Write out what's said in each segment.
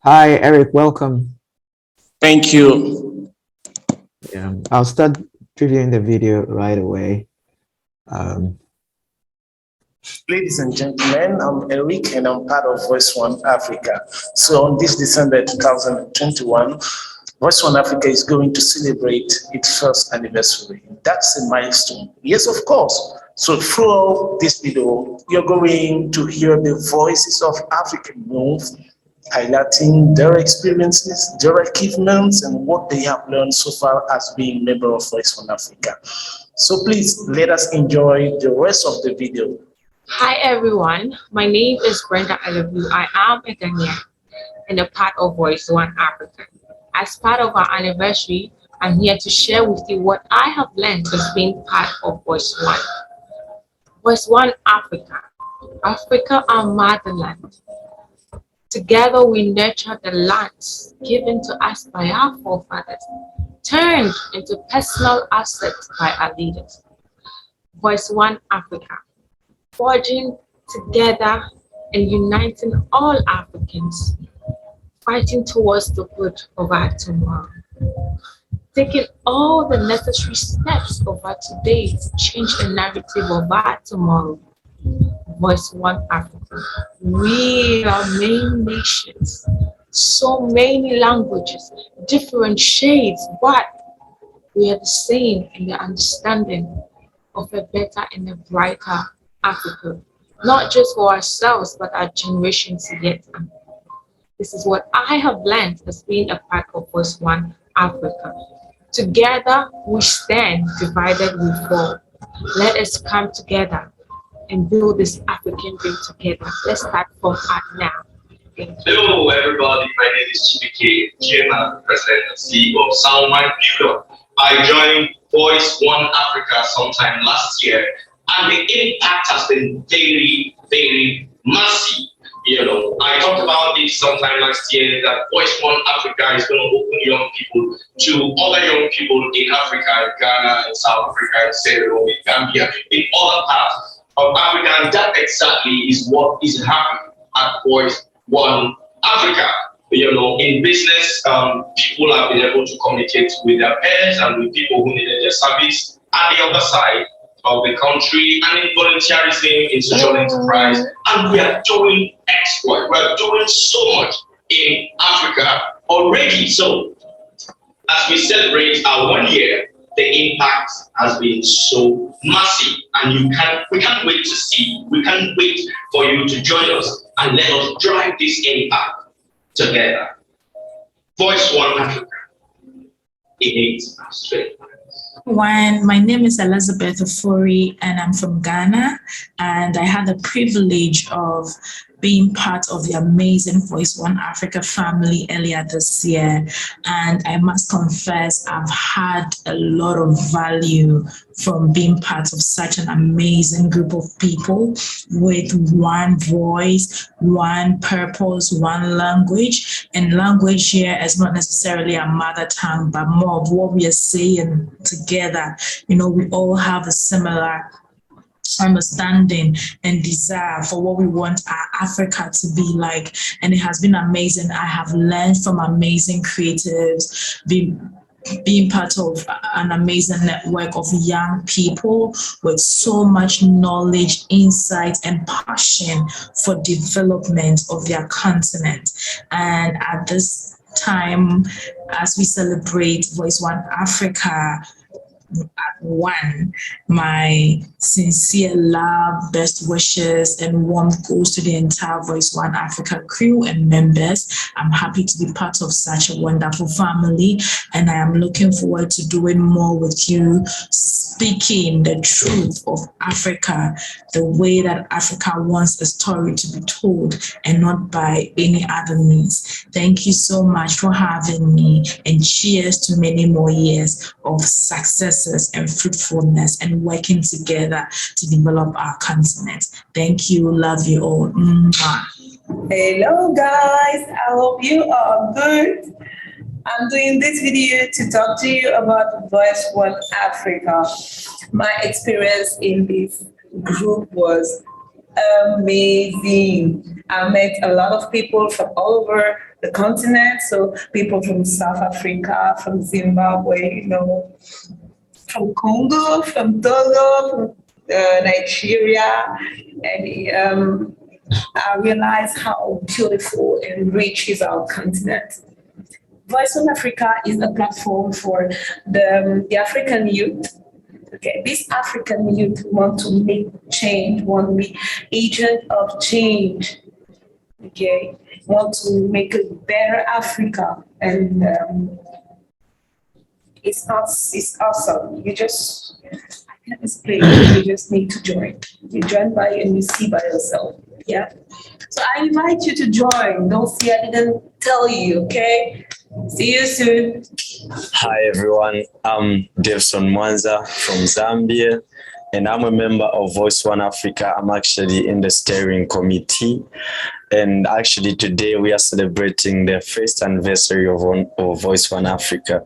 Hi, Eric, welcome. Thank you. Yeah, I'll start previewing the video right away. Ladies and gentlemen, I'm Eric and I'm part of Voice1Africa. So on this December 2021, Voice1Africa is going to celebrate its first anniversary. That's a milestone. Yes, of course. So throughout this video, you're going to hear the voices of African youth highlighting their experiences, their achievements, and what they have learned so far as being member of Voice1Africa. So please let us enjoy the rest of the video. Hi everyone, my name is Brenda Alavu. I am a Ghanaian and a part of Voice1Africa. As part of our anniversary, I'm here to share with you what I have learned as being part of Voice1. Voice1Africa, Africa our motherland. Together we nurture the lands given to us by our forefathers, turned into personal assets by our leaders. Voice1Africa, forging together and uniting all Africans, fighting towards the good of our tomorrow, taking all the necessary steps of our today to change the narrative of our tomorrow. Voice1Africa, we are many nations, so many languages, different shades, but we are the same in the understanding of a better and a brighter Africa, not just for ourselves, but our generations yet. This is what I have learned as being a part of Voice1Africa. Together we stand, divided we fall. Let us come together and build this African dream together. Let's start from art now. Thank you. Hello everybody, my name is Chibike, Chairman, President and CEO of Soundmind Builder. I joined Voice1Africa sometime last year, and the impact has been very, very massive. I talked about this sometime last year that Voice1Africa is going to open young people to other young people in Africa, in Ghana, in South Africa, in Sierra Leone, in Gambia, in other parts of Africa, and that exactly is what is happening at Voice1Africa. In business, people have been able to communicate with their parents and with people who needed their service at the other side of the country, and in volunteerism, in social enterprise, and we are doing exploit. We are doing so much in Africa already. So as we celebrate our 1 year, the impact has been so massive, and we can't wait to see. We can't wait for you to join us and let us drive this impact together. Voice1Africa. It needs our strength. My name is Elizabeth Ofori, and I'm from Ghana, and I had the privilege of being part of the amazing Voice1Africa family earlier this year. And I must confess, I've had a lot of value from being part of such an amazing group of people with one voice, one purpose, one language. And language here is not necessarily a mother tongue, but more of what we are saying together. We all have a similar understanding and desire for what we want our Africa to be like, and it has been amazing. I have learned from amazing creatives, being part of an amazing network of young people with so much knowledge, insight, and passion for development of their continent. And at this time, as we celebrate Voice1Africa at 1, my sincere love, best wishes, and warmth goes to the entire Voice1Africa crew and members. I'm happy to be part of such a wonderful family, and I am looking forward to doing more with you, speaking the truth of Africa, the way that Africa wants a story to be told, and not by any other means. Thank you so much for having me, and cheers to many more years of successes and fruitfulness and working together to develop our continent. Thank you. Love you all. Mwah. Hello guys, I hope you are good. I'm doing this video to talk to you about Voice1Africa. My experience in this group was amazing. I met a lot of people from all over the continent. So people from South Africa, from Zimbabwe, from Congo, from Togo, from Nigeria, and I realized how beautiful and rich is our continent. Voice1Africa is a platform for the African youth. Okay, these African youth want to make change, want to be agent of change. Okay, want to make a better Africa, and it's awesome. I can't explain. You just need to join. You join by and you see by yourself. Yeah. So I invite you to join. Don't see I didn't tell you. Okay. See you soon. Hi everyone, I'm Devson Mwanza from Zambia, and I'm a member of Voice1Africa. I'm actually in the steering committee, and actually today we are celebrating the first anniversary of Voice1Africa.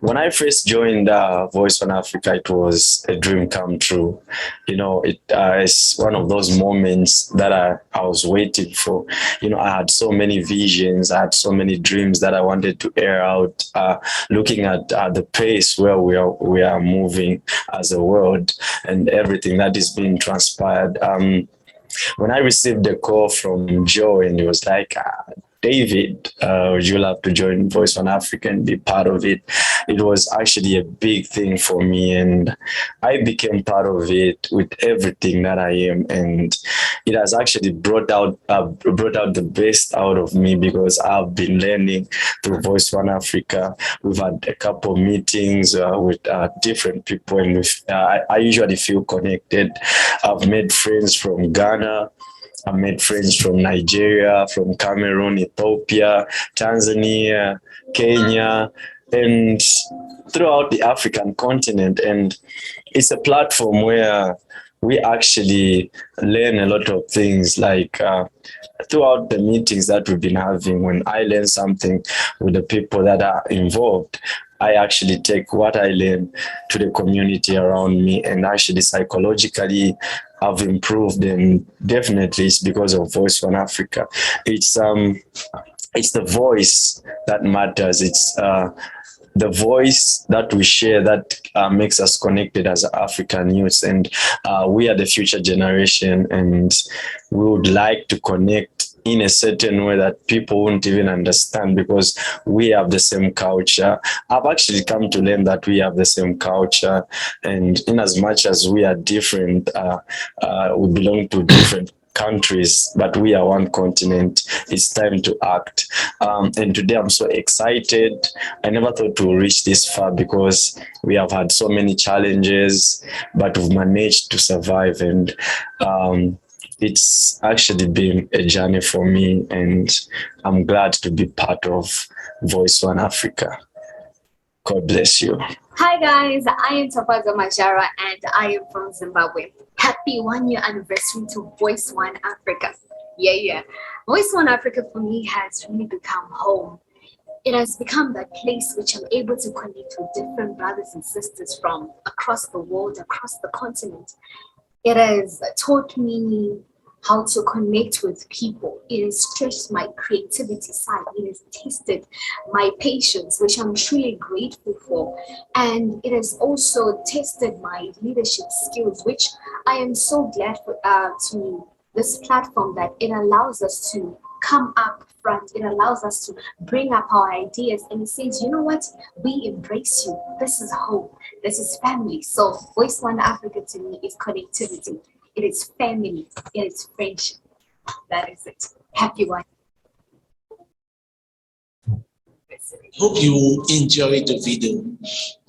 When I first joined Voice1Africa, it was a dream come true. It's one of those moments that I was waiting for. I had so many visions, I had so many dreams that I wanted to air out, looking at the pace where we are moving as a world and everything that is being transpired. When I received a call from Joe, and he was like, David, would you love to join Voice1Africa and be part of it? It was actually a big thing for me, and I became part of it with everything that I am, and it has actually brought out the best out of me, because I've been learning through Voice1Africa. We've had a couple of meetings with different people, and I usually feel connected. I've made friends from Ghana. I made friends from Nigeria, from Cameroon, Ethiopia, Tanzania, Kenya, and throughout the African continent. And it's a platform where we actually learn a lot of things, like throughout the meetings that we've been having. When I learn something with the people that are involved, I actually take what I learn to the community around me, and actually psychologically I've improved, and definitely it's because of Voice1Africa. It's the voice that matters. It's the voice that we share that makes us connected as African youths, and we are the future generation, and we would like to connect in a certain way that people won't even understand, because we have the same culture. I've actually come to learn that we have the same culture, and in as much as we are different, we belong to different countries, but we are one continent. It's time to act. And today I'm so excited. I never thought we'll reach this far, because we have had so many challenges, but we've managed to survive. And it's actually been a journey for me, and I'm glad to be part of Voice1Africa. God bless you. Hi guys, I am Tafadzwa Mazhara, and I am from Zimbabwe. Happy 1-year anniversary to Voice1Africa. Yeah. Voice1Africa for me has really become home. It has become that place which I'm able to connect with different brothers and sisters from across the world, across the continent. It has taught me how to connect with people. It has stretched my creativity side. It has tested my patience, which I'm truly grateful for. And it has also tested my leadership skills, which I am so glad for to this platform, that it allows us to come up front. It allows us to bring up our ideas, and it says, you know what, we embrace you. This is hope. This is family. So Voice1Africa to me is connectivity. It is family. It is friendship. That is it. Happy one. Hope you enjoyed the video.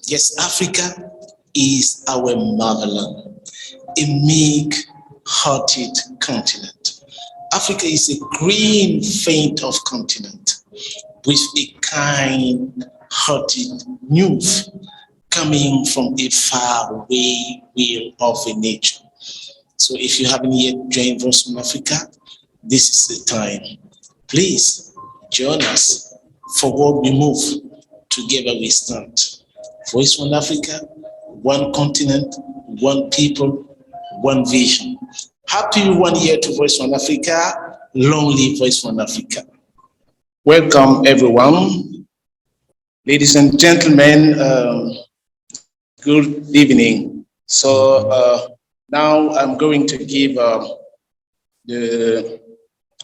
Yes, Africa is our motherland, a meek-hearted continent. Africa is a green faint of continent with a kind-hearted nymph coming from a faraway wheel of a nature. So if you haven't yet joined Voice1Africa, this is the time. Please join us. Forward we move, together we stand. Voice1Africa, one continent, one people, one vision. Happy 1 year to Voice1Africa. Long live Voice1Africa. Welcome, everyone. Ladies and gentlemen, good evening. So now I'm going to give the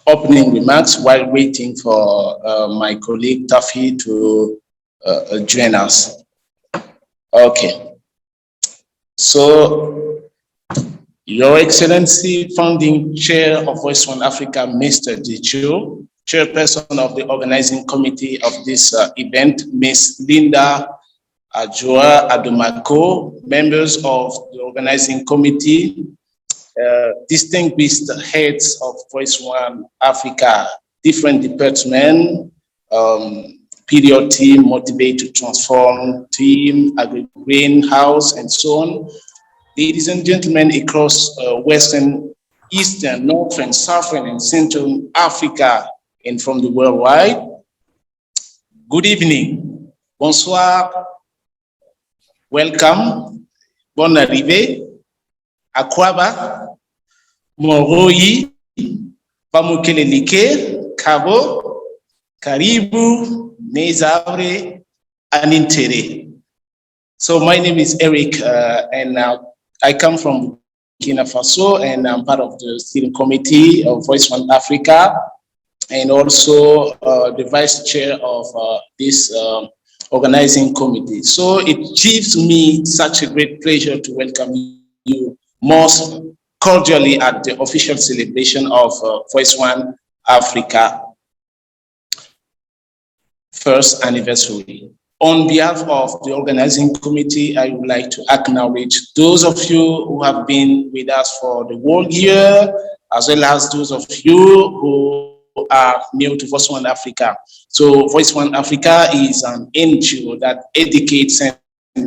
opening remarks while waiting for my colleague Tafi to join us. Okay. So, Your Excellency, founding chair of Voice1Africa, Mr. Dicho, chairperson of the organizing committee of this event, Ms. Linda Ajua Adomako, members of the organizing committee, distinguished heads of Voice1Africa, different departments, period team, motivate to transform team, greenhouse, and so on. Ladies and gentlemen across Western, Eastern, Northern, Southern, and Central Africa, and from the worldwide, good evening. Bonsoir. Welcome. Bonne arrivée. Akwaba. Moroi. Pamukelelike. Kabo. Karibu. Nezabre. Anintere. So my name is Eric, and I come from Burkina Faso, and I'm part of the steering committee of Voice1Africa, and also the vice chair of this organizing committee. So it gives me such a great pleasure to welcome you most cordially at the official celebration of Voice1Africa first anniversary. On behalf of the organizing committee, I would like to acknowledge those of you who have been with us for the whole year, as well as those of you who are new to Voice1Africa. So Voice1Africa is an NGO that educates and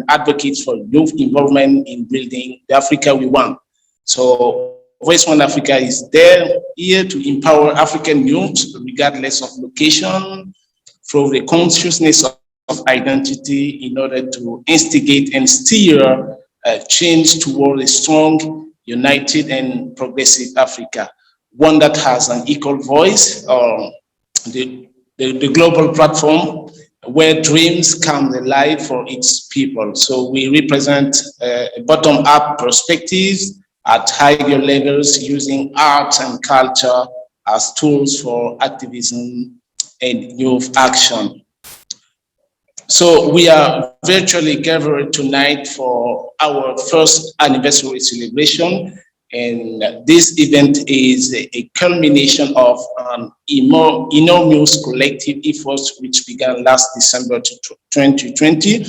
advocates for youth involvement in building the Africa we want. So Voice1Africa is here to empower African youth, regardless of location, through the consciousness of identity, in order to instigate and steer change toward a strong, united, and progressive Africa, one that has an equal voice, the global platform where dreams come alive for its people. So we represent a bottom-up perspectives at higher levels, using arts and culture as tools for activism and youth action. So we are virtually gathered tonight for our first anniversary celebration, and this event is a culmination of enormous collective efforts which began last December 2020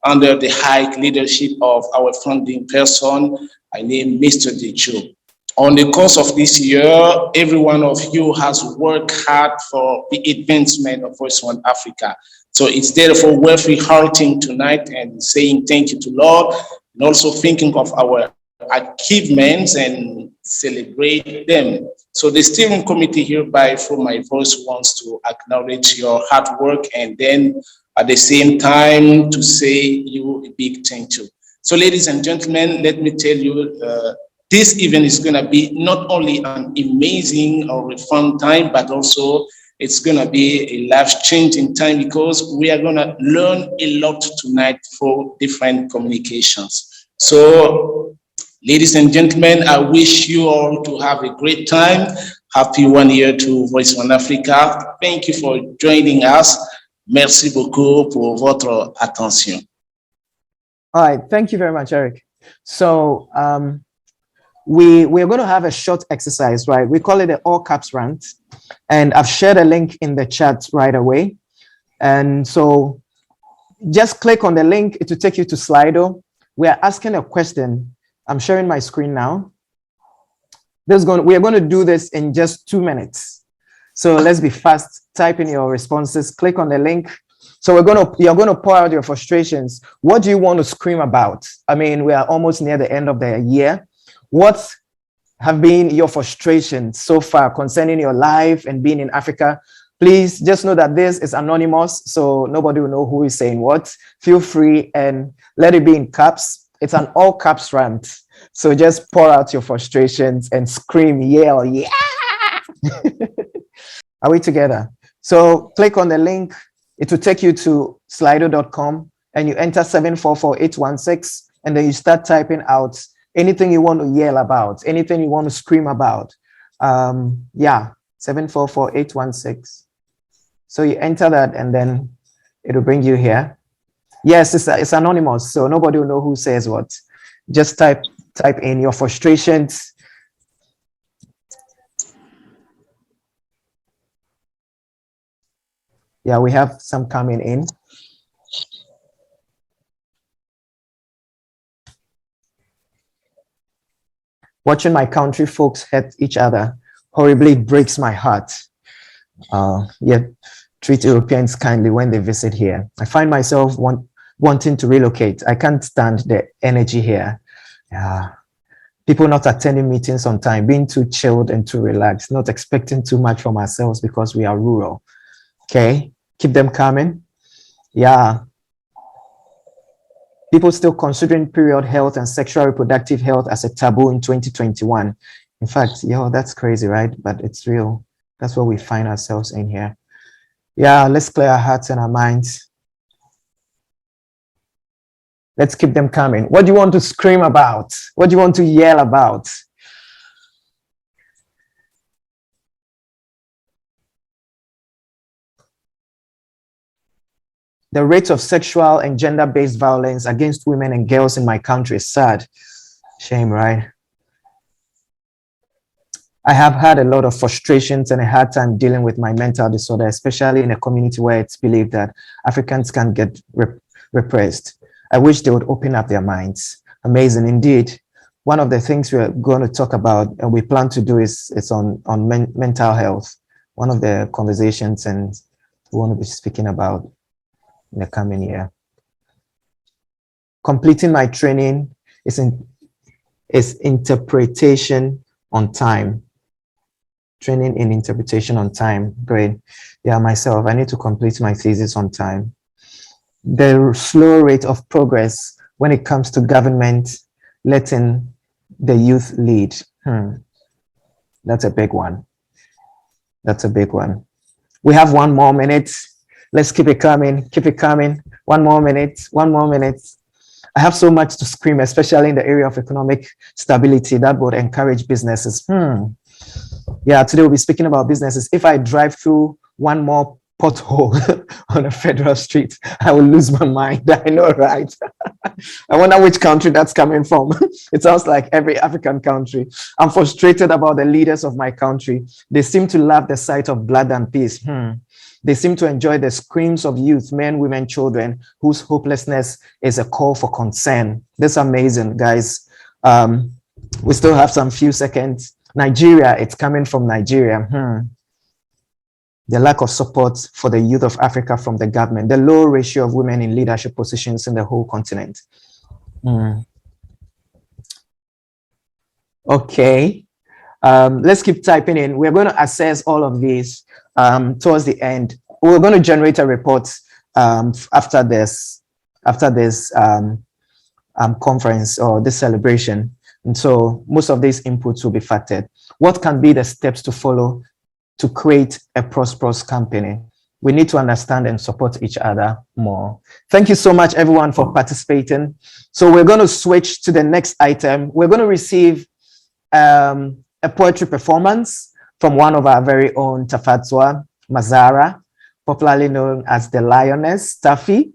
under the high leadership of our founding person, I named Mr. Dicho. On the course of this year, every one of you has worked hard for the advancement of Voice1Africa. So it's therefore worth halting tonight and saying thank you to Lord, and also thinking of our achievements and celebrate them. So the steering committee hereby, through my voice, wants to acknowledge your hard work, and then at the same time to say you a big thank you. So ladies and gentlemen, let me tell you, this event is going to be not only an amazing or a fun time, but also it's going to be a life-changing time, because we are going to learn a lot tonight for different communications. So, ladies and gentlemen, I wish you all to have a great time. Happy 1 year to Voice1Africa. Thank you for joining us. Merci beaucoup pour votre attention. All right, thank you very much, Eric. So we're going to have a short exercise, right? We call it the All Caps Rant, and I've shared a link in the chat right away. And so just click on the link, it will take you to Slido. We are asking a question. I'm sharing my screen now. We are going to do this in just 2 minutes. So let's be fast. Type in your responses, click on the link. So you're going to pour out your frustrations. What do you want to scream about? I mean, we are almost near the end of the year. What have been your frustrations so far concerning your life and being in Africa? Please just know that this is anonymous, so nobody will know who is saying what. Feel free and let it be in caps. It's an all caps rant. So just pour out your frustrations and scream, yell, yeah. Are we together? So click on the link. It will take you to slido.com and you enter 744816 and then you start typing out anything you want to yell about, anything you want to scream about. Yeah, 744816. So you enter that and then it'll bring you here. Yes, it's anonymous, so nobody will know who says what. Just type in your frustrations. Yeah, we have some coming in. Watching my country folks hurt each other horribly breaks my heart. Yet treat Europeans kindly when they visit here. I find myself wanting to relocate. I can't stand the energy here. People not attending meetings on time, being too chilled and too relaxed, not expecting too much from ourselves because we are rural. Okay, keep them coming. Yeah. People still considering period health and sexual reproductive health as a taboo in 2021. In fact, that's crazy, right? But it's real. That's what we find ourselves in here. Yeah, let's clear our hearts and our minds. Let's keep them coming. What do you want to scream about? What do you want to yell about? The rate of sexual and gender-based violence against women and girls in my country is sad. Shame, right? I have had a lot of frustrations and a hard time dealing with my mental disorder, especially in a community where it's believed that Africans can get repressed. I wish they would open up their minds. Amazing indeed. One of the things we're going to talk about and we plan to do is on mental health. One of the conversations and we want to be speaking about in the coming year. Completing my training is interpretation on time. Training in interpretation on time. Great. Yeah, myself, I need to complete my thesis on time. The slow rate of progress when it comes to government letting the youth lead. That's a big one. That's a big one. We have 1 more minute. Let's keep it coming, keep it coming. 1 more minute, 1 more minute. I have so much to scream, especially in the area of economic stability that would encourage businesses. Yeah, today we'll be speaking about businesses. If I drive through 1 more pothole on a federal street, I will lose my mind. I know, right? I wonder which country that's coming from. It sounds like every African country. I'm frustrated about the leaders of my country. They seem to love the sight of blood and peace. They seem to enjoy the screams of youth, men, women, children, whose hopelessness is a call for concern. This is amazing, guys. We still have some few seconds. Nigeria, it's coming from Nigeria. The lack of support for the youth of Africa from the government, the low ratio of women in leadership positions in the whole continent. Okay, let's keep typing in. We're going to assess all of these towards the end. We're going to generate a report after this conference or this celebration. And so most of these inputs will be factored. What can be the steps to follow to create a prosperous company? We need to understand and support each other more. Thank you so much, everyone, for participating. So we're going to switch to the next item. We're going to receive a poetry performance from one of our very own Tafadzwa, Mazhara, popularly known as the Lioness, Taffy.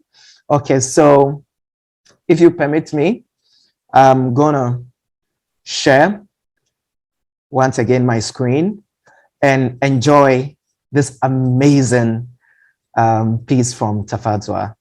Okay, so if you permit me, I'm going to share once again my screen and enjoy this amazing piece from Tafadzwa.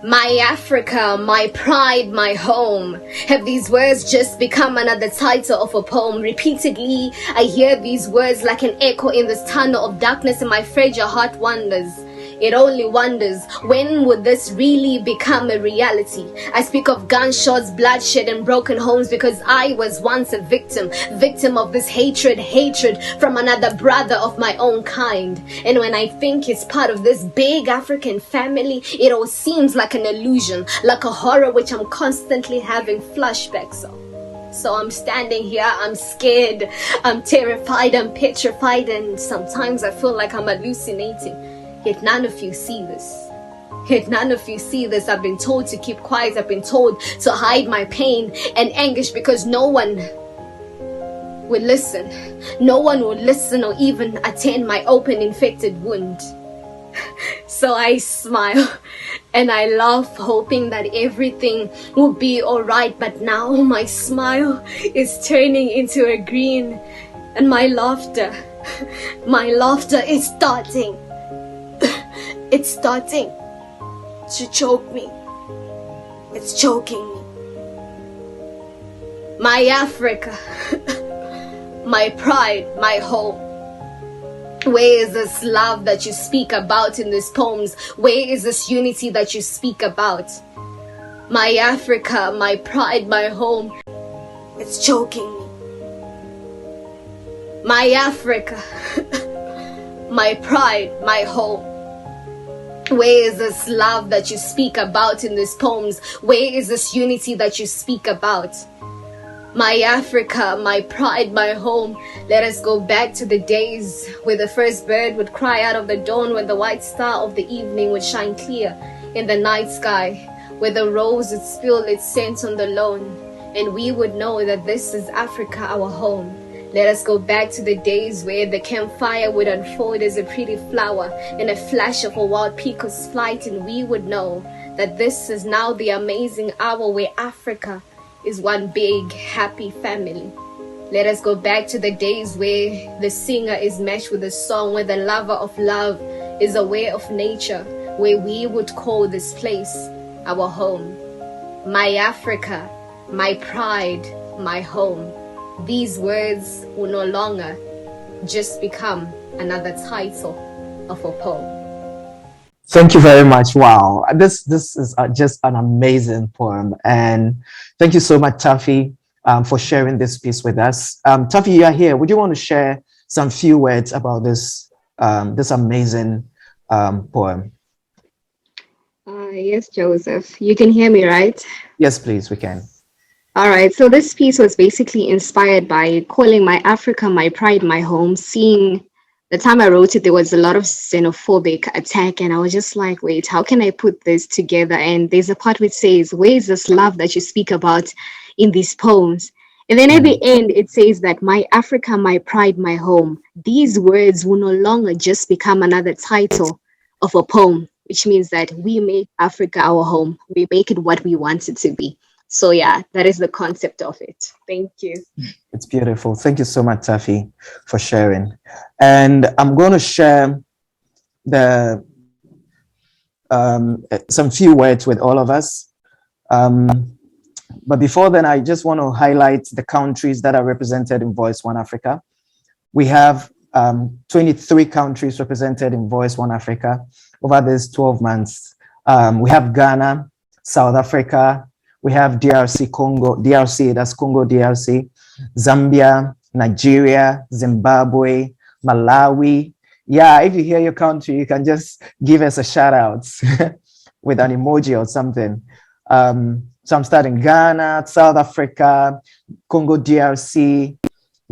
My Africa, my pride, my home. Have these words just become another title of a poem? Repeatedly, I hear these words like an echo in this tunnel of darkness, and my fragile heart wonders It only wonders, when would this really become a reality? I speak of gunshots, bloodshed, and broken homes because I was once a victim of this hatred from another brother of my own kind. And when I think it's part of this big African family, it all seems like an illusion, like a horror which I'm constantly having flashbacks of. So I'm standing here, I'm scared, I'm terrified, I'm petrified, and sometimes I feel like I'm hallucinating. Yet none of you see this. I've been told to keep quiet. I've been told to hide my pain and anguish because no one will listen. No one will listen or even attend my open infected wound. So I smile and I laugh, hoping that everything will be alright. But now my smile is turning into a grin, and my laughter is starting. It's starting to choke me. It's choking me. My Africa, my pride, my home. Where is this love that you speak about in these poems? Where is this unity that you speak about? My Africa, my pride, my home. It's choking me. My Africa, my pride, my home. Where is this love that you speak about in these poems? Where is this unity that you speak about? My Africa, my pride, my home. Let us go back to the days where the first bird would cry out of the dawn, when the white star of the evening would shine clear in the night sky, where the rose would spill its scent on the lawn, and we would know that this is Africa, our home. Let us go back to the days where the campfire would unfold as a pretty flower in a flash of a wild peacock's flight, and we would know that this is now the amazing hour where Africa is one big happy family. Let us go back to the days where the singer is matched with a song, where the lover of love is aware of nature, where we would call this place our home. My Africa, my pride, my home. These words will no longer just become another title of a poem. Thank you very much. Wow, this is just an amazing poem, and thank you so much, Tafi, for sharing this piece with us. Tafi, you are here. Would you want to share some few words about this this amazing poem? Yes, Joseph. You can hear me, right? Yes, please, we can. All right. So this piece was basically inspired by calling my Africa my pride, my home. Seeing the time I wrote it, there was a lot of xenophobic attack, and I was just like, wait, how can I put this together? And there's a part which says, where is this love that you speak about in these poems? And then at the end, it says that my Africa, my pride, my home. These words will no longer just become another title of a poem, which means that we make Africa our home. We make it what we want it to be. So yeah, that is the concept of it. Thank you. It's beautiful. Thank you so much, Tafi, for sharing. And I'm going to share the some few words with all of us. But before then, I just want to highlight the countries that are represented in Voice1Africa. We have 23 countries represented in Voice1Africa over these 12 months. We have Ghana, South Africa, we have DRC, Congo, DRC, that's Congo, DRC, Zambia, Nigeria, Zimbabwe, Malawi. Yeah, if you hear your country, you can just give us a shout out with an emoji or something. So I'm starting Ghana, South Africa, Congo, DRC,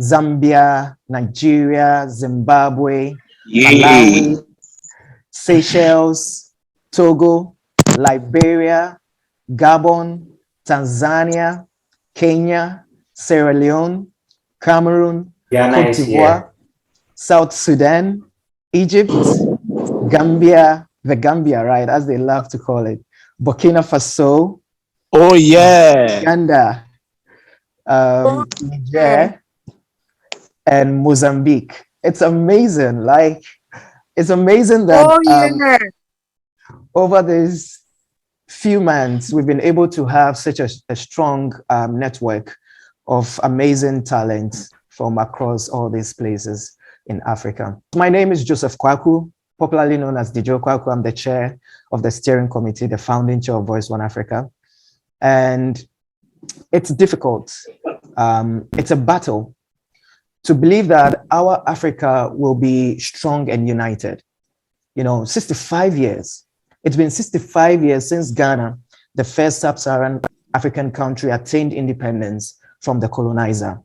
Zambia, Nigeria, Zimbabwe, Malawi, Seychelles, Togo, Liberia, Gabon, Tanzania, Kenya, Sierra Leone, Cameroon, Cote d'Ivoire, South Sudan, Egypt, Gambia, the Gambia, right, as they love to call it, Burkina Faso, oh yeah, Uganda, Niger, and Mozambique. It's amazing. Like, it's amazing that over these few months, we've been able to have such a strong network of amazing talent from across all these places in Africa. My name is Joseph Kwaku. popularly known as Dijo Kwaku. I'm the chair of the steering committee, the founding chair of Voice1Africa. And it's difficult. It's a battle to believe that our Africa will be strong and united. 65 years. It's been 65 years since Ghana, the first sub-Saharan African country, attained independence from the colonizer.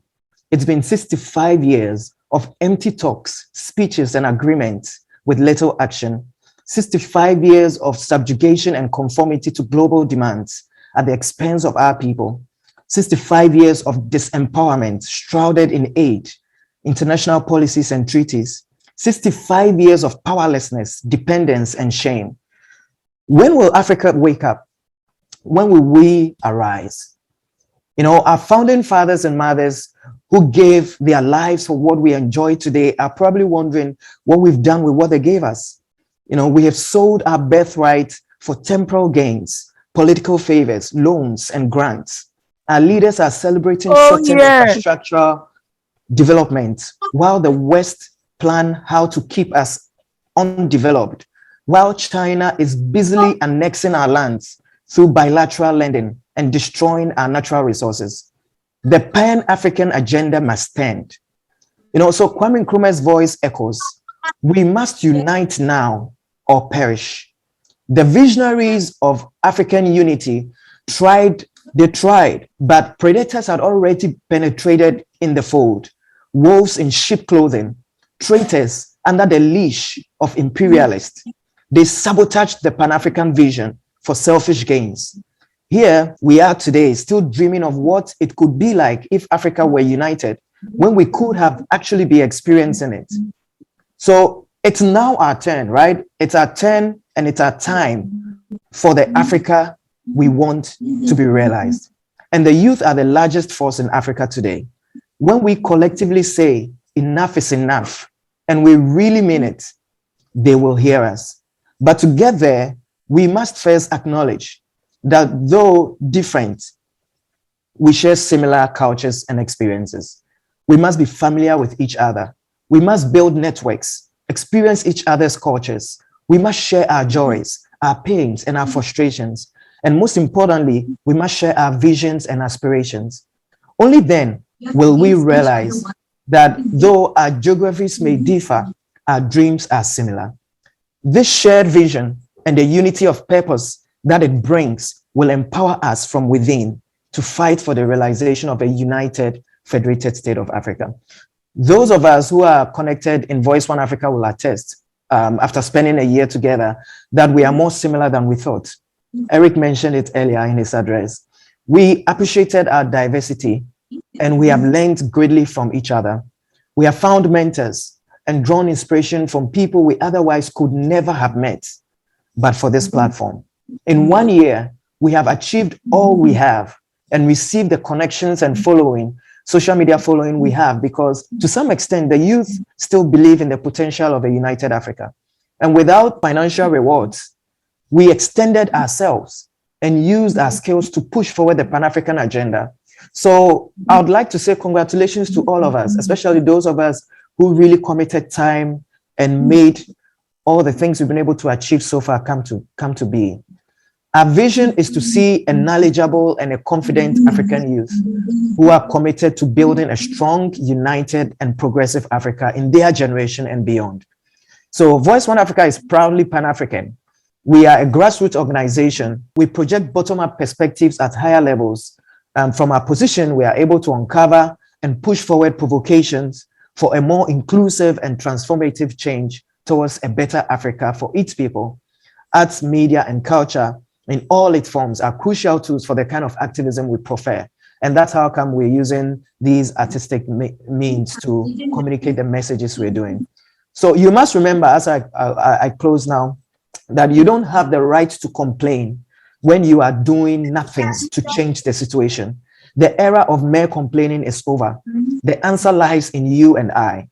It's been 65 years of empty talks, speeches, and agreements with little action. 65 years of subjugation and conformity to global demands at the expense of our people. 65 years of disempowerment shrouded in aid, international policies and treaties. 65 years of powerlessness, dependence, and shame. When will Africa wake up? When will we arise? Our founding fathers and mothers who gave their lives for what we enjoy today are probably wondering what we've done with what they gave us. We have sold our birthright for temporal gains, political favors, loans, and grants. Our leaders are celebrating short-term infrastructural development while the West plan how to keep us undeveloped, while China is busily annexing our lands through bilateral lending and destroying our natural resources. The Pan-African agenda must stand. So Kwame Nkrumah's voice echoes, we must unite now or perish. The visionaries of African unity tried, but predators had already penetrated in the fold. Wolves in sheep clothing, traitors under the leash of imperialists. They sabotaged the Pan-African vision for selfish gains. Here we are today, still dreaming of what it could be like if Africa were united, when we could have actually be experiencing it. So it's now our turn, right? It's our turn and it's our time for the Africa we want to be realized. And the youth are the largest force in Africa today. When we collectively say enough is enough, and we really mean it, they will hear us. But to get there, we must first acknowledge that though different, we share similar cultures and experiences. We must be familiar with each other. We must build networks, experience each other's cultures. We must share our joys, our pains, and our frustrations. And most importantly, we must share our visions and aspirations. Only then will we realize that though our geographies may differ, our dreams are similar. This shared vision and the unity of purpose that it brings will empower us from within to fight for the realization of a united, federated state of Africa. Those of us who are connected in Voice1Africa will attest, after spending a year together, that we are more similar than we thought. Eric mentioned it earlier in his address. We appreciated our diversity and we have learned greatly from each other. We have found mentors and drawn inspiration from people we otherwise could never have met, but for this platform. In 1 year, we have achieved all we have and received the connections and following, social media following we have, because to some extent, the youth still believe in the potential of a united Africa. And without financial rewards, we extended ourselves and used our skills to push forward the Pan-African agenda. So I would like to say congratulations to all of us, especially those of us who really committed time and made all the things we've been able to achieve so far come to be. Our vision is to see a knowledgeable and a confident African youth who are committed to building a strong, united, and progressive Africa in their generation and beyond. So Voice1Africa is proudly Pan-African. We are a grassroots organization. We project bottom-up perspectives at higher levels. From our position, we are able to uncover and push forward provocations for a more inclusive and transformative change towards a better Africa for its people. Arts, media, and culture in all its forms are crucial tools for the kind of activism we prefer. And that's how come we're using these artistic means to communicate the messages we're doing. So you must remember, as I close now, that you don't have the right to complain when you are doing nothing to change the situation. The era of mere complaining is over. The answer lies in you and I.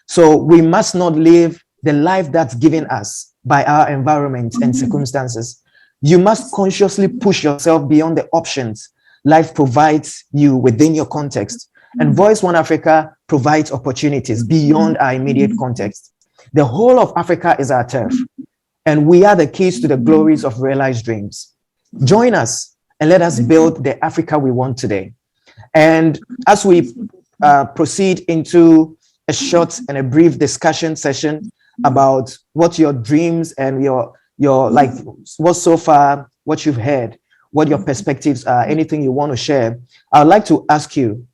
So we must not live the life that's given us by our environment and circumstances. You must consciously push yourself beyond the options life provides you within your context. And Voice1Africa provides opportunities beyond our immediate context. The whole of Africa is our turf, and we are the keys to the glories of realized dreams. Join us and let us build the Africa we want today. And as we proceed into a short and a brief discussion session about what your dreams and your like what so far, what you've heard, what your perspectives are, anything you want to share, I'd like to ask you,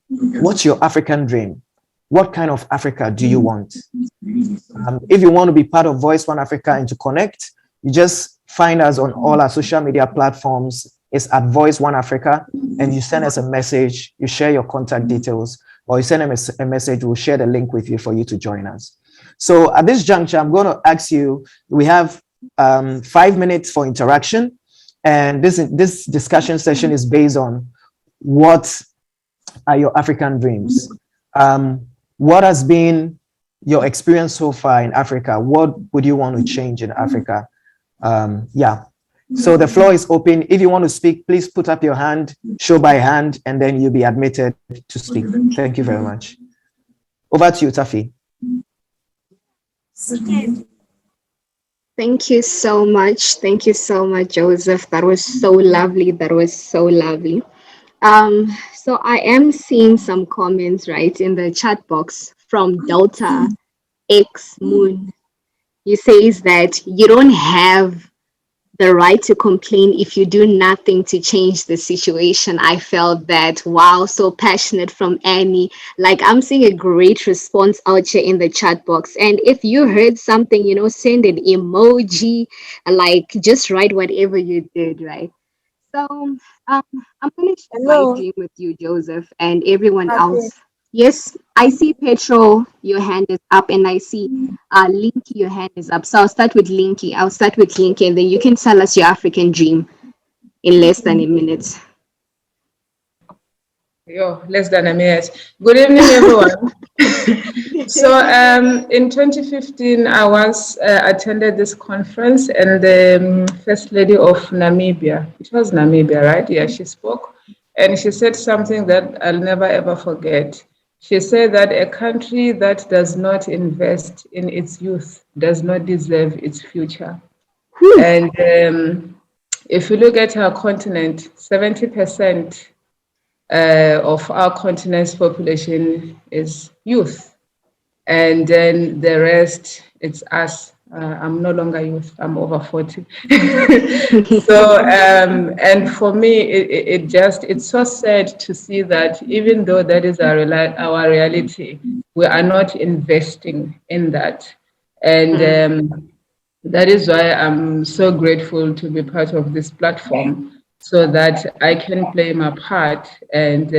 what's your African dream? What kind of Africa do you want? If you want to be part of Voice One Africa and to connect, you just find us on all our social media platforms. It's at Voice One Africa, and you send us a message, you share your contact details, or you send us a message, we'll share the link with you for you to join us. So at this juncture, I'm going to ask you, we have 5 minutes for interaction, and this discussion session is based on what are your African dreams? What has been your experience so far in Africa? What would you want to change in Africa? Yeah. So the floor is open. If you want to speak, please put up your hand, show by hand, and then you'll be admitted to speak. Thank you very much. Over to you, Tafi. Thank you so much. Thank you so much, Joseph. That was so lovely. That was so lovely. So I am seeing some comments right in the chat box from Delta X Moon. He says that you don't have the right to complain if you do nothing to change the situation. I felt that, wow, so passionate from Annie. Like, I'm seeing a great response out here in the chat box. And if you heard something, you know, send an emoji, like just write whatever you did, right? So I'm going to share my dream with you, Joseph, and everyone else. Yes, I see Petro, your hand is up, and I see Linky, your hand is up. So I'll start with Linky. And then you can tell us your African dream in less than a minute. Less than a minute. Good evening, everyone. So in 2015, I was attended this conference, and the First Lady of Namibia, it was Namibia, right? Yeah, she spoke, and she said something that I'll never ever forget. She said that a country that does not invest in its youth does not deserve its future. And if you look at our continent, 70% of our continent's population is youth. And then the rest, it's us. I'm no longer youth, I'm over 40. So, and for me, it's so sad to see that even though that is our reality, we are not investing in that. And that is why I'm so grateful to be part of this platform, so that I can play my part and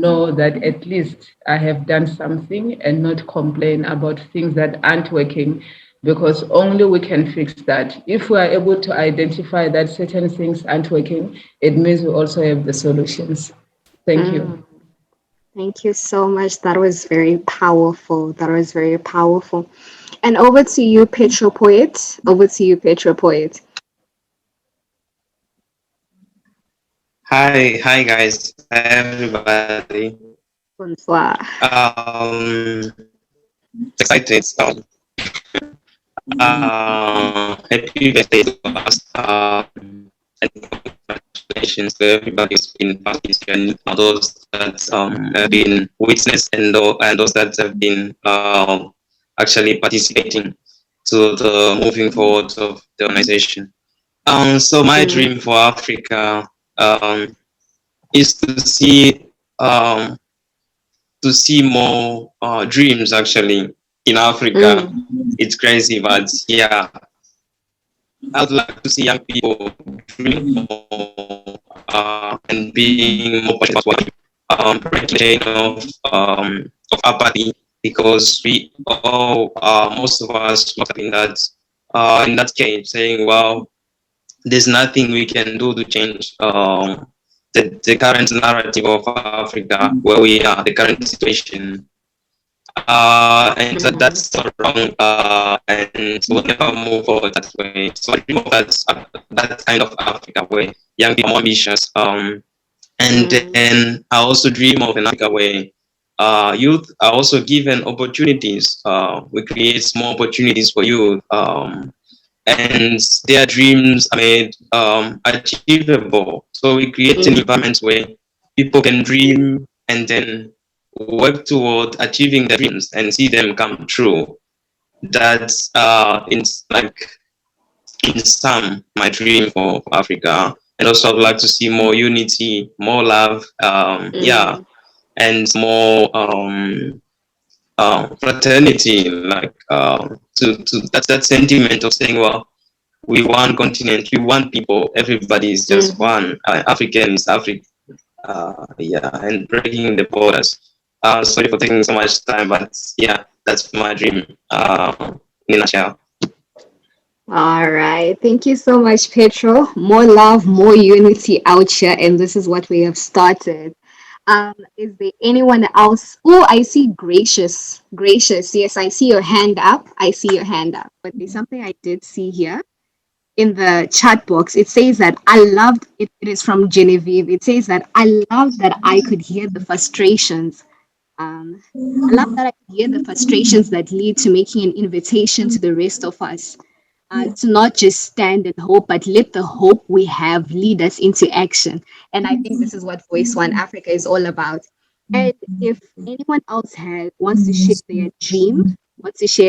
know that at least I have done something and not complain about things that aren't working, because only we can fix that. If we are able to identify that certain things aren't working, it means we also have the solutions. Thank you. Thank you so much. That was very powerful. And over to you, Petro Poet. Hi guys, hi everybody. Bonsoir. Excited. Happy birthday to us. And congratulations to everybody who's been participating, those that have been witness and those that have been actually participating to the moving forward of the organization. So my dream for Africa is to see more dreams actually in Africa. It's crazy, but yeah, I would like to see young people dream more and being more passionate about breaking of apathy, because we all most of us locked up in that cage, saying, well, there's nothing we can do to change the current narrative of Africa, where we are, the current situation. And that's so wrong, and we'll never move forward that way. So I dream of that kind of Africa where young people are more ambitious. And then I also dream of an Africa where youth are also given opportunities. We create more opportunities for youth, and their dreams are made achievable. So we create an environment where people can dream and then work toward achieving their dreams and see them come true. That's in sum my dream for Africa. And also I'd like to see more unity, more love, and more fraternity, to that sentiment of saying, well, we one continent, we one people, everybody is just one. African is Africa, and breaking the borders. Sorry for taking so much time, but yeah, that's my dream in a nutshell. All right. Thank you so much, Petro. More love, more unity out here. And this is what we have started. Is there anyone else? Oh, I see Gracious. Gracious. Yes, I see your hand up. I see your hand up. But there's something I did see here in the chat box. It says that I loved it. It is from Genevieve. It says that I love that I could hear the frustrations. I love that I could hear the frustrations that lead to making an invitation to the rest of us. To not just stand and hope, but let the hope we have lead us into action. And I think this is what Voice1Africa is all about. And if anyone else wants to share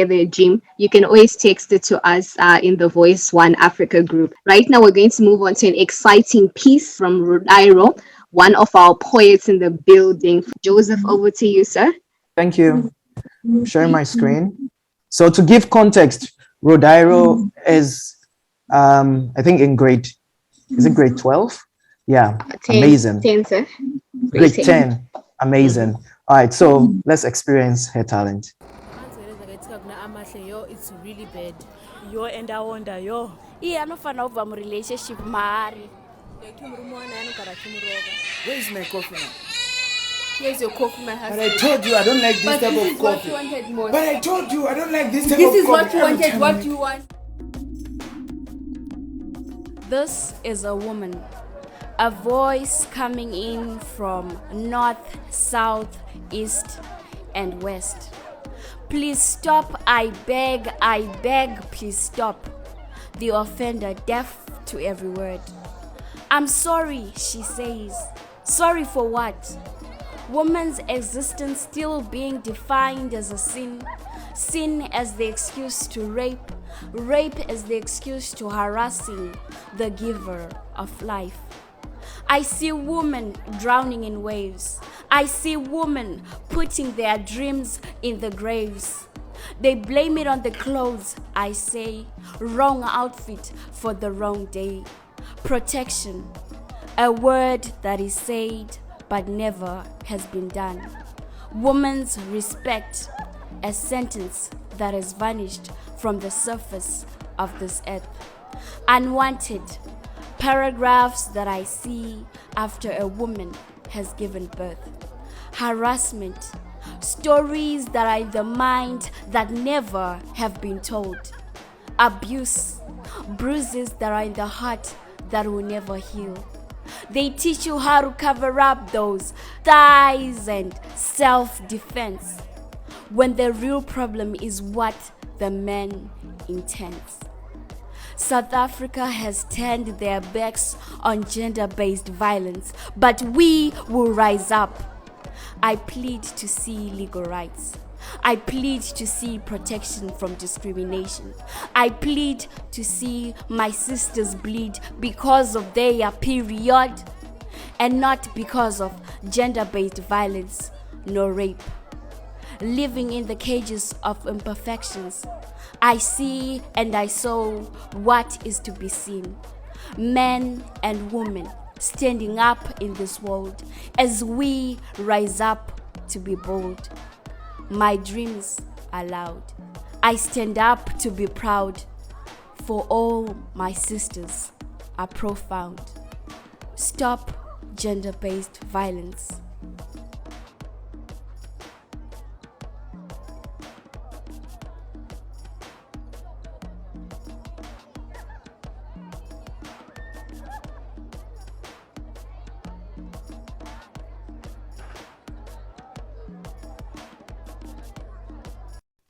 their dream, you can always text it to us in the Voice1Africa group. Right now, we're going to move on to an exciting piece from Rudairo, one of our poets in the building. Joseph, over to you, sir. Thank you. Sharing my screen. So to give context, Rudairo is, I think in grade 12? Yeah, 10, amazing. 10, sir. Grade 10, amazing. All right, so let's experience her talent. It's really bad. Yo, and I wonder, yo. Yeah, I'm not fan of relationship, Mari. Where is my coffee now? Here's your coffee, my husband. But I told you I don't like this type of coffee. But I told you I don't like this type of coffee. This is what you wanted. What do you want? This is a woman, a voice coming in from north, south, east, and west. Please stop, I beg, please stop. The offender deaf to every word. I'm sorry, she says. Sorry for what? Woman's existence still being defined as a sin. Sin as the excuse to rape. Rape as the excuse to harassing the giver of life. I see women drowning in waves. I see women putting their dreams in the graves. They blame it on the clothes, I say. Wrong outfit for the wrong day. Protection, a word that is said but never has been done. Woman's respect, a sentence that has vanished from the surface of this earth. Unwanted, paragraphs that I see after a woman has given birth. Harassment, stories that are in the mind that never have been told. Abuse, bruises that are in the heart that will never heal. They teach you how to cover up those thighs and self-defense, when the real problem is what the man intends. South Africa has turned their backs on gender-based violence, but we will rise up. I plead to see legal rights. I plead to see protection from discrimination. I plead to see my sisters bleed because of their period and not because of gender-based violence nor rape. Living in the cages of imperfections, I see and I saw what is to be seen. Men and women standing up in this world as we rise up to be bold. My dreams are loud. I stand up to be proud, for all my sisters are profound. Stop gender-based violence.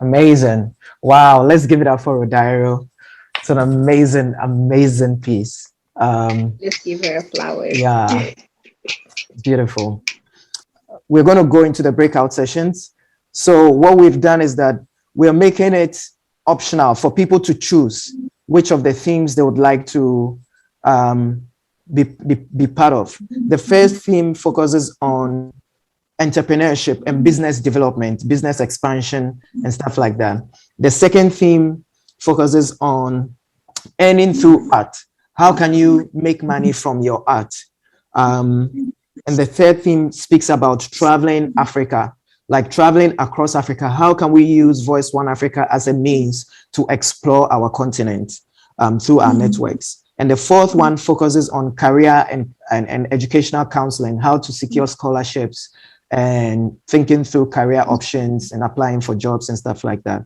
Amazing. Wow. Let's give it up for Rodairo. It's an amazing, amazing piece. Let's give her a flower. Yeah, beautiful. We're going to go into the breakout sessions. So what we've done is that we're making it optional for people to choose which of the themes they would like to be part of. The first theme focuses on entrepreneurship and business development, business expansion, and stuff like that. The second theme focuses on earning through art. How can you make money from your art? And the third theme speaks about traveling Africa, like traveling across Africa. How can we use Voice One Africa as a means to explore our continent through our networks? And the fourth one focuses on career and educational counseling, how to secure scholarships and thinking through career options and applying for jobs and stuff like that.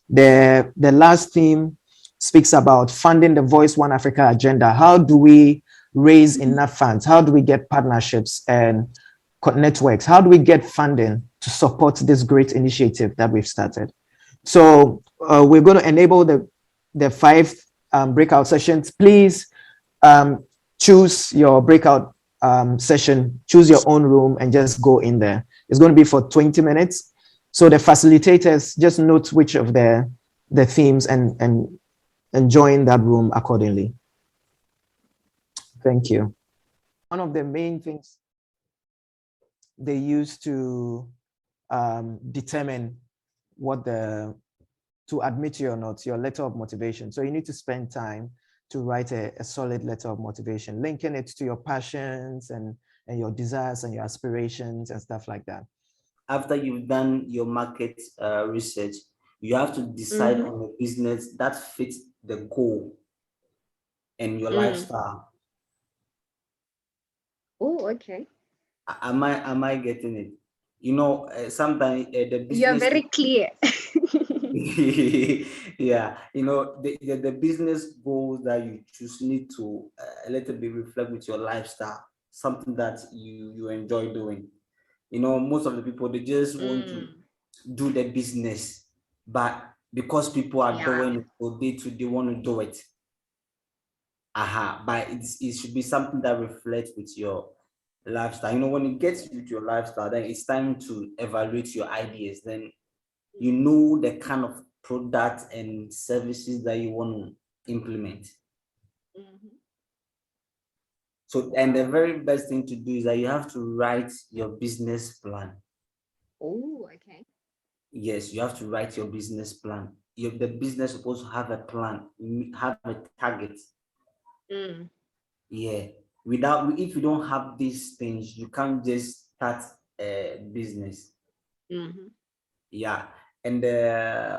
The last theme speaks about funding the Voice One Africa agenda. How do we raise enough funds? How do we get partnerships and networks? How do we get funding to support this great initiative that we've started? So we're going to enable the 5 breakout sessions. Please choose your breakout session, choose your own room and just go in there. It's going to be for 20 minutes. So the facilitators just note which of the themes and join that room accordingly. Thank you. One of the main things they use to determine to admit you or not, your letter of motivation. So you need to spend time to write a solid letter of motivation, linking it to your passions and your desires and your aspirations and stuff like that. After you've done your market research, you have to decide on a business that fits the goal and your lifestyle. Oh, okay. Am I getting it? You know, sometimes the business. You're very clear. Yeah, you know, the business goals that you choose need to a little bit reflect with your lifestyle, something that you enjoy doing. You know, most of the people, they just want to do the business, but because people are doing it, so they want to do it. But it should be something that reflects with your lifestyle. You know, when it gets with your lifestyle, then it's time to evaluate your ideas. Then you know the kind of products and services that you want to implement. So, and the very best thing to do is that you have to write your business plan. Oh, okay. Yes, you have to write your business plan. The business is supposed to have a plan, have a target. Yeah. If you don't have these things, you can't just start a business. Yeah. And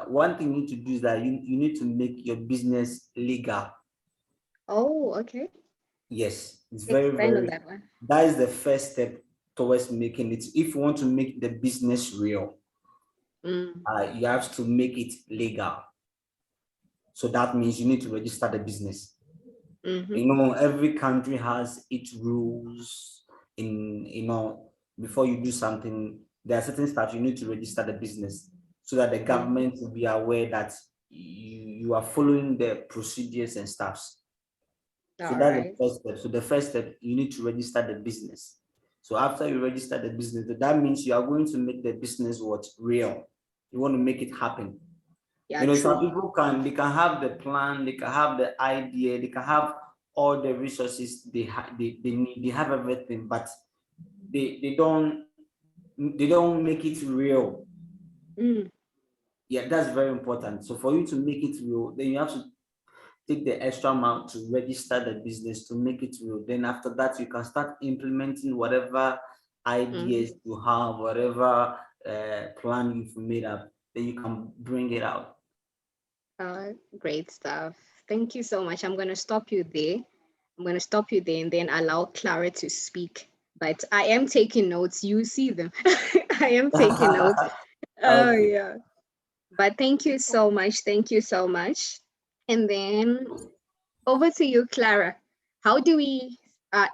one thing you need to do is that you need to make your business legal. Oh, okay. Yes, it's Expand on that one. That is the first step towards making it. If you want to make the business real, you have to make it legal. So that means you need to register the business. You know, every country has its rules. Before you do something, there are certain steps you need to register the business so that the government will be aware that you are following the procedures and stuff. So that's the first step. So the first step, you need to register the business. So after you register the business, that means you are going to make the business real. You want to make it happen. Yeah, you know, some people they can have the plan, they can have the idea, they can have all the resources they need, they have everything, but they don't make it real. Yeah, that's very important. So for you to make it real, then you have to take the extra amount to register the business to make it real. Then after that, you can start implementing whatever ideas you have, whatever plan you've made up, then you can bring it out. Great stuff. Thank you so much. I'm going to stop you there. And then allow Clara to speak. But I am taking notes. You see them. I am taking notes. Oh, yeah. But thank you so much. Thank you so much. And then over to you, Clara. How do we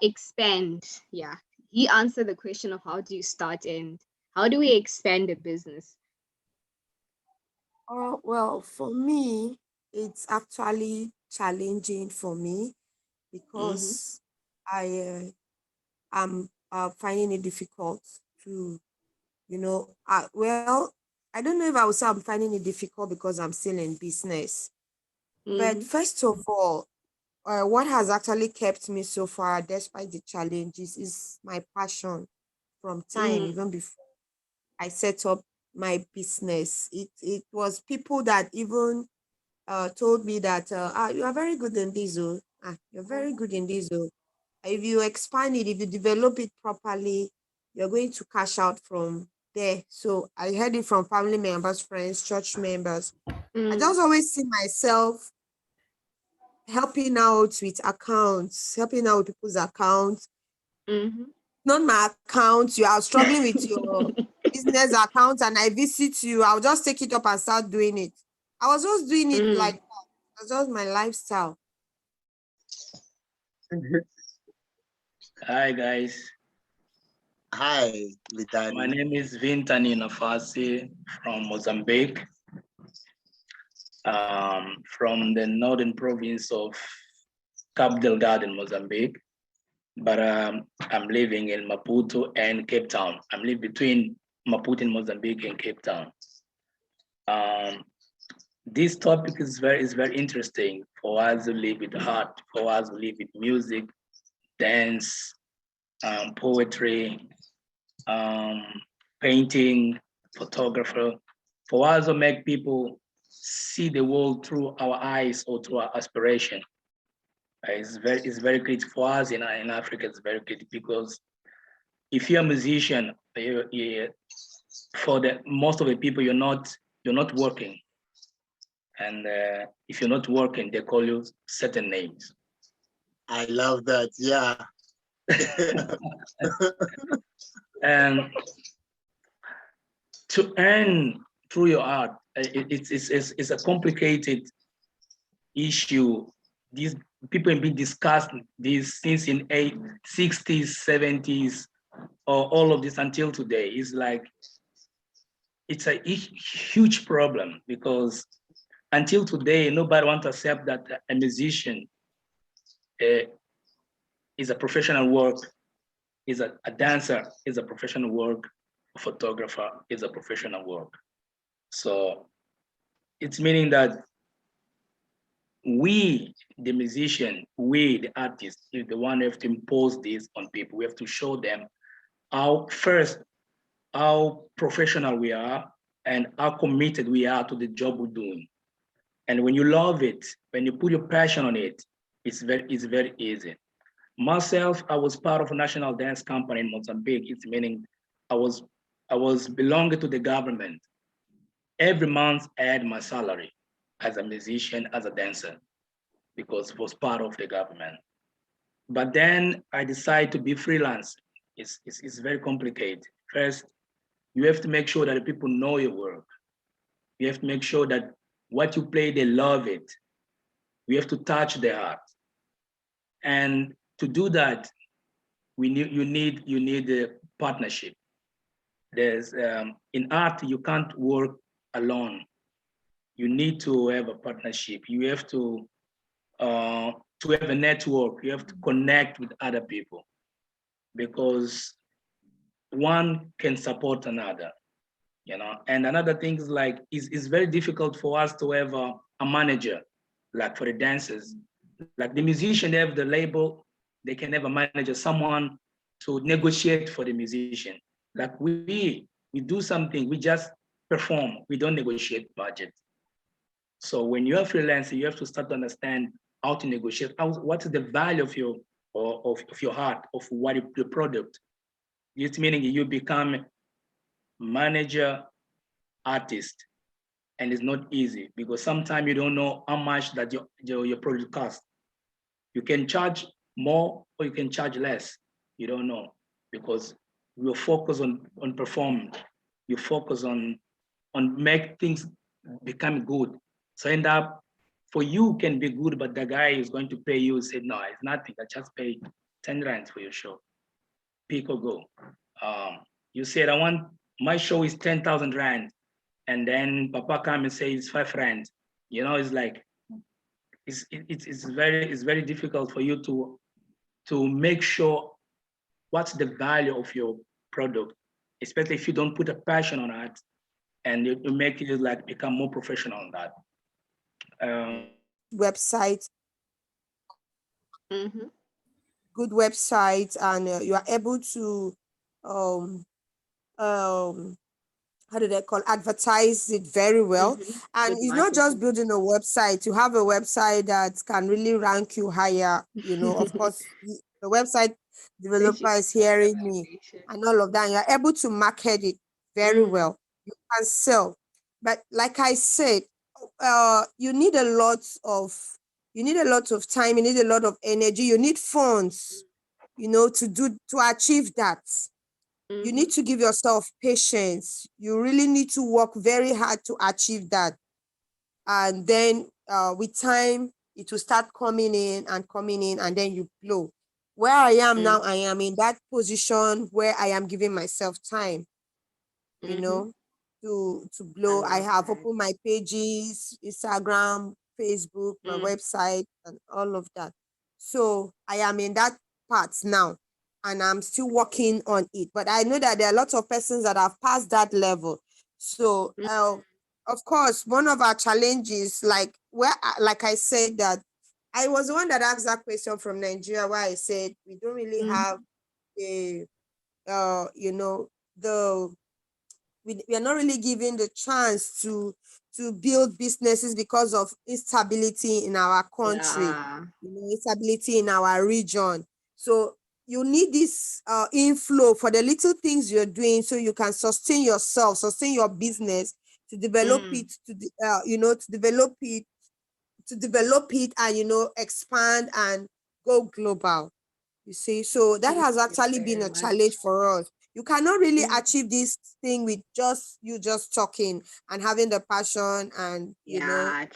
expand? Yeah. You answer the question of how do you start and how do we expand a business? Well, for me, it's actually challenging for me because I am finding it difficult to, well, I don't know if I would say I'm finding it difficult because I'm still in business. But first of all, what has actually kept me so far, despite the challenges, is my passion from time, even before I set up my business. It was people that even told me that you are very good in this. Oh. You're very good in this. Oh. If you expand it, if you develop it properly, you're going to cash out from there. So I heard it from family members, friends, church members. I just always see myself helping out with accounts, helping out with people's accounts. Not my account. You are struggling with your business account, and I visit you. I'll just take it up and start doing it. I was just doing it like that. It was just my lifestyle. Hi guys. Hi, Vintani. My name is Vintani Nafasi from Mozambique, from the northern province of Cabo Delgado in Mozambique. But I'm living in Maputo and Cape Town. I'm living between Maputo in Mozambique and Cape Town. This topic is very interesting for us who live with art, for us who live with music, dance, poetry, painting, photographer, for us to make people see the world through our eyes or through our aspiration. It's very critical for us in Africa. It's very critical because if you're a musician, for the most of the people, you're not working, and if you're not working, they call you certain names. I love that. Yeah. And to earn through your art, it's a complicated issue. These people have been discussing this since in 60s, 70s, or all of this until today. It's like, it's a huge problem because until today, nobody wants to accept that a musician is a professional work, is a dancer is a professional work, a photographer is a professional work. So it's meaning that we, the musician, we, the artists, is the one who have to impose this on people. We have to show them how professional we are and how committed we are to the job we're doing. And when you love it, when you put your passion on it, it's very easy. Myself, I was part of a national dance company in Mozambique. It's meaning I was belonging to the government. Every month I had my salary as a musician, as a dancer, because it was part of the government. But then I decided to be freelance. It's very complicated. First, you have to make sure that the people know your work. You have to make sure that what you play, they love it. You have to touch their heart. And to do that, you need a partnership. There's in art, you can't work alone. You need to have a partnership. You have to have a network. You have to connect with other people because one can support another, you know. And another thing is like, it's very difficult for us to have a manager, like for the dancers. Like the musician, they have the label, they can have a manager, someone to negotiate for the musician. Like we do something, we just perform, we don't negotiate budget. So when you're a freelancer, you have to start to understand how to negotiate, what is the value of your art, of what your product. It's meaning you become manager, artist, and it's not easy because sometimes you don't know how much that your product costs. You can charge more or you can charge less. You don't know because you focus on performing. You focus on make things become good. So end up for you can be good, but the guy is going to pay you. Say no, it's nothing. I just paid 10 rands for your show. Pick or go. You said I want my show is 10,000 rand. and then Papa come and say it's 5 rand. You know, it's like it's very difficult for you to make sure what's the value of your product, especially if you don't put a passion on it, and you make it like become more professional on that. Website, good website, and you are able to how do they call advertise it very well. And Good it's not just marketing. building a website. You have a website that can really rank you higher. You know, of course, the website developer is hearing me and all of that. You're able to market it very well. You can sell. But like I said, you need a lot of time, you need a lot of energy, you need funds, you know, to achieve that. You need to give yourself patience. You really need to work very hard to achieve that. And then with time, it will start coming in, and then you blow. Where I am now, I am in that position where I am giving myself time, you know, to blow. I have opened my pages, Instagram, Facebook, my website, and all of that. So I am in that part now, and I'm still working on it. But I know that there are lots of persons that have passed that level. So of course, one of our challenges, like I said, that I was the one that asked that question from Nigeria, where I said we don't really have a you know, we are not really given the chance to build businesses because of instability in our country, you know, instability in our region. So you need this inflow for the little things you're doing, so you can sustain yourself, sustain your business, to develop it, you know, to develop it, and, you know, expand and go global. You see, so that has actually been a challenge for us. You cannot really achieve this thing with just talking and having the passion and, you know,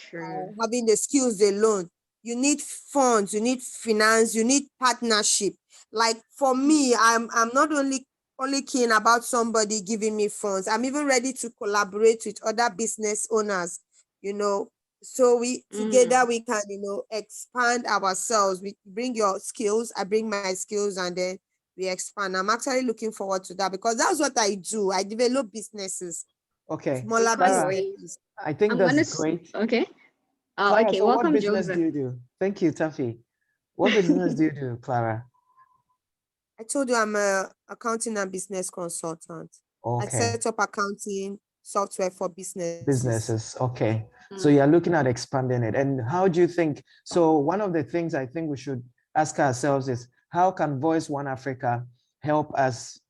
having the skills alone. You need funds, you need finance, you need partnership. Like for me, I'm not only keen about somebody giving me funds. I'm even ready to collaborate with other business owners, you know. So we together we can, you know, expand ourselves. We bring your skills, I bring my skills, and then we expand. I'm actually looking forward to that, because that's what I do. I develop businesses, Okay, smaller Clara, businesses. I think that's great. Okay. Clara, Okay, so what welcome, business Joseph. do you do? Thank you, Taffy. What business do you do, Clara? I told you I'm a accounting and business consultant. I Okay. set up accounting software for businesses. Businesses, okay. So you're looking at expanding it. And how do you think, so one of the things I think we should ask ourselves is, how can Voice1Africa help us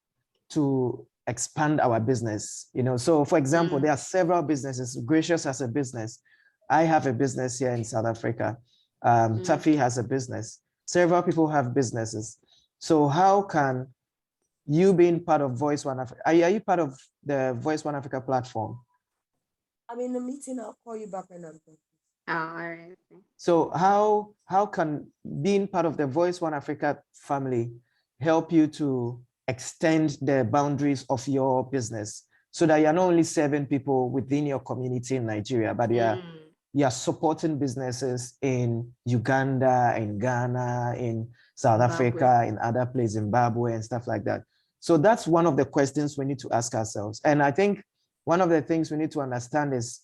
to expand our business? You know, so for example, there are several businesses. Gracious has a business. I have a business here in South Africa. Taffy has a business. Several people have businesses. So how can you, being part of Voice1Africa, are you part of the Voice1Africa platform? I'm in a meeting. I'll call you back when I'm done. All right. So how can being part of the Voice1Africa family help you to extend the boundaries of your business, so that you're not only serving people within your community in Nigeria, but you're supporting businesses in Uganda, in Ghana, in South Africa, in other places, Zimbabwe and stuff like that. So that's one of the questions we need to ask ourselves. And I think one of the things we need to understand is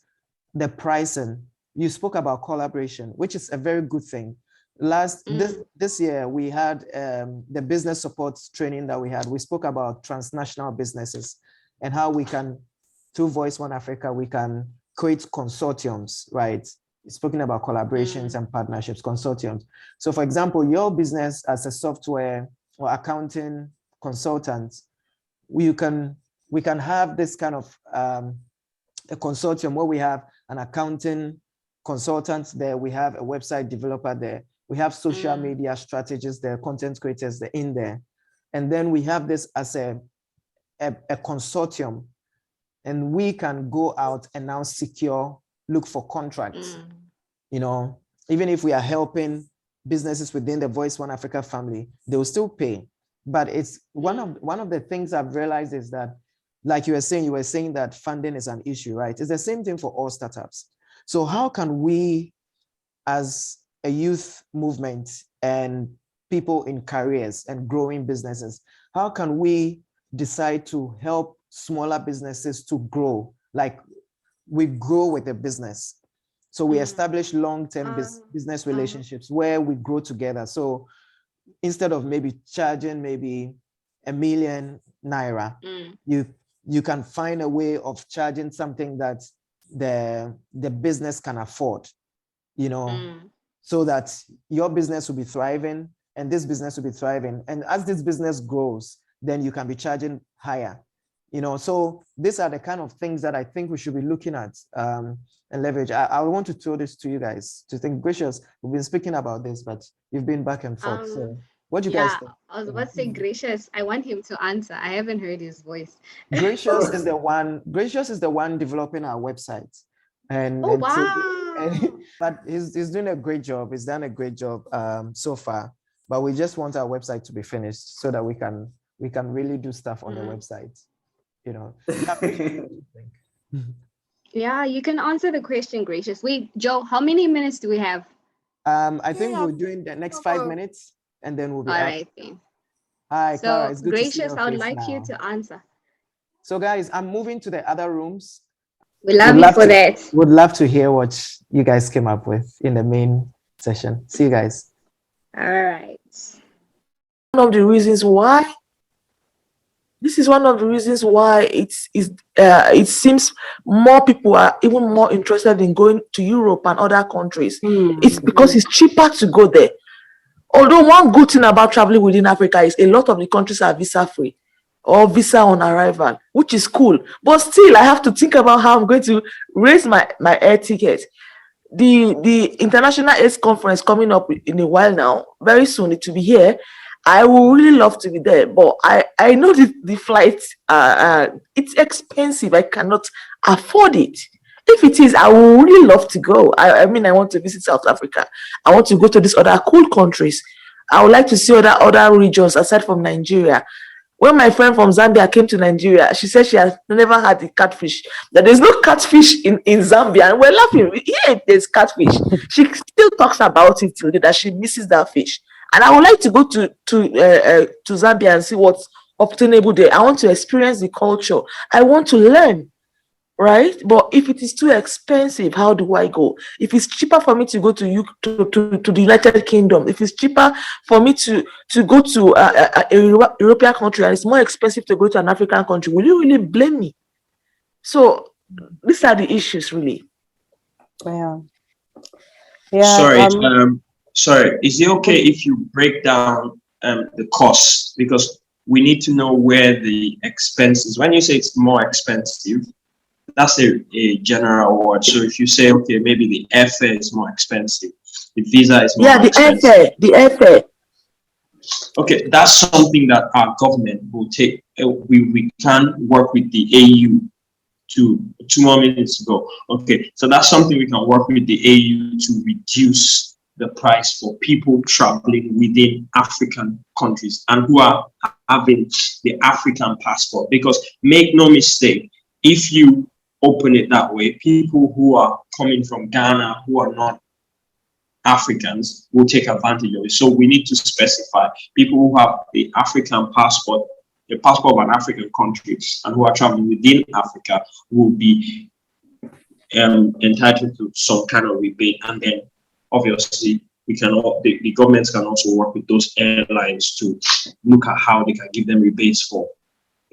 the pricing. You spoke about collaboration, which is a very good thing. This year, we had the business support training that we had. We spoke about transnational businesses and how we can, through Voice1Africa, we can create consortiums, right? Speaking about collaborations and partnerships, consortiums. So for example, your business as a software or accounting consultant, we can have this kind of a consortium where we have an accounting consultant there, we have a website developer there, we have social media strategists there, content creators there in there, and then we have this as a consortium, and we can go out and now look for contracts. You know, even if we are helping businesses within the Voice1Africa family, they will still pay. But it's one of the things I've realized is that like you were saying that funding is an issue, right? It's the same thing for all startups. So how can we, as a youth movement and people in careers and growing businesses, how can we decide to help smaller businesses to grow? Like we grow with a business. So we establish long-term business relationships where we grow together. So instead of maybe charging maybe ₦1 million, you can find a way of charging something that the business can afford, you know, so that your business will be thriving and this business will be thriving. And as this business grows, then you can be charging higher, you know. So these are the kind of things that I think we should be looking at and leverage. I want to throw this to you guys to think. Gracious, we've been speaking about this, but you've been back and forth. So what do you guys think? I was about to say Gracious. I want him to answer. I haven't heard his voice. Gracious is the one developing our website. And but he's doing a great job. He's done a great job so far. But we just want our website to be finished so that we can really do stuff on the website. You know. Yeah, you can answer the question, Gracious. Wait, Joe, how many minutes do we have? I think we're doing the next 5 minutes and then we'll be all right then. Hi, so Clara. It's good Gracious, to see your I would face like now. you to answer. So guys, I'm moving to the other rooms. We love you for that. Would love to hear what you guys came up with in the main session. See you guys. All right. One of the reasons why it seems more people are even more interested in going to Europe and other countries. It's because it's cheaper to go there. Although one good thing about traveling within Africa is a lot of the countries are visa free or visa on arrival, which is cool. But still, I have to think about how I'm going to raise my air ticket. The International AIDS Conference coming up in a while now, very soon it will be here. I will really love to be there, but I know the flights it's expensive. I cannot afford it. If it is, I would really love to go. I mean, I want to visit South Africa. I want to go to these other cool countries. I would like to see other regions aside from Nigeria. When my friend from Zambia came to Nigeria, she said she has never had the catfish. That there's no catfish in Zambia. And we're laughing. Yeah, there's catfish. She still talks about it today, that she misses that fish. And I would like to go to Zambia and see what's obtainable there. I want to experience the culture. I want to learn, right? But if it is too expensive, how do I go? If it's cheaper for me to go to the United Kingdom, if it's cheaper for me to go to a European country and it's more expensive to go to an African country, will you really blame me? So these are the issues, really. Yeah. Sorry, is it okay if you break down the costs? Because we need to know where the expenses, when you say it's more expensive, that's a general word. So if you say, okay, maybe the airfare is more expensive, the visa is more expensive. The airfare. Okay, that's something that our government will take. We can work with the AU to 2 more minutes ago. Okay, so that's something we can work with the AU to reduce the price for people traveling within African countries and who are having the African passport. Because make no mistake, if you open it that way, people who are coming from Ghana who are not Africans will take advantage of it. So we need to specify people who have the African passport, the passport of an African country, and who are traveling within Africa will be entitled to some kind of rebate. And then obviously the governments can also work with those airlines to look at how they can give them rebates for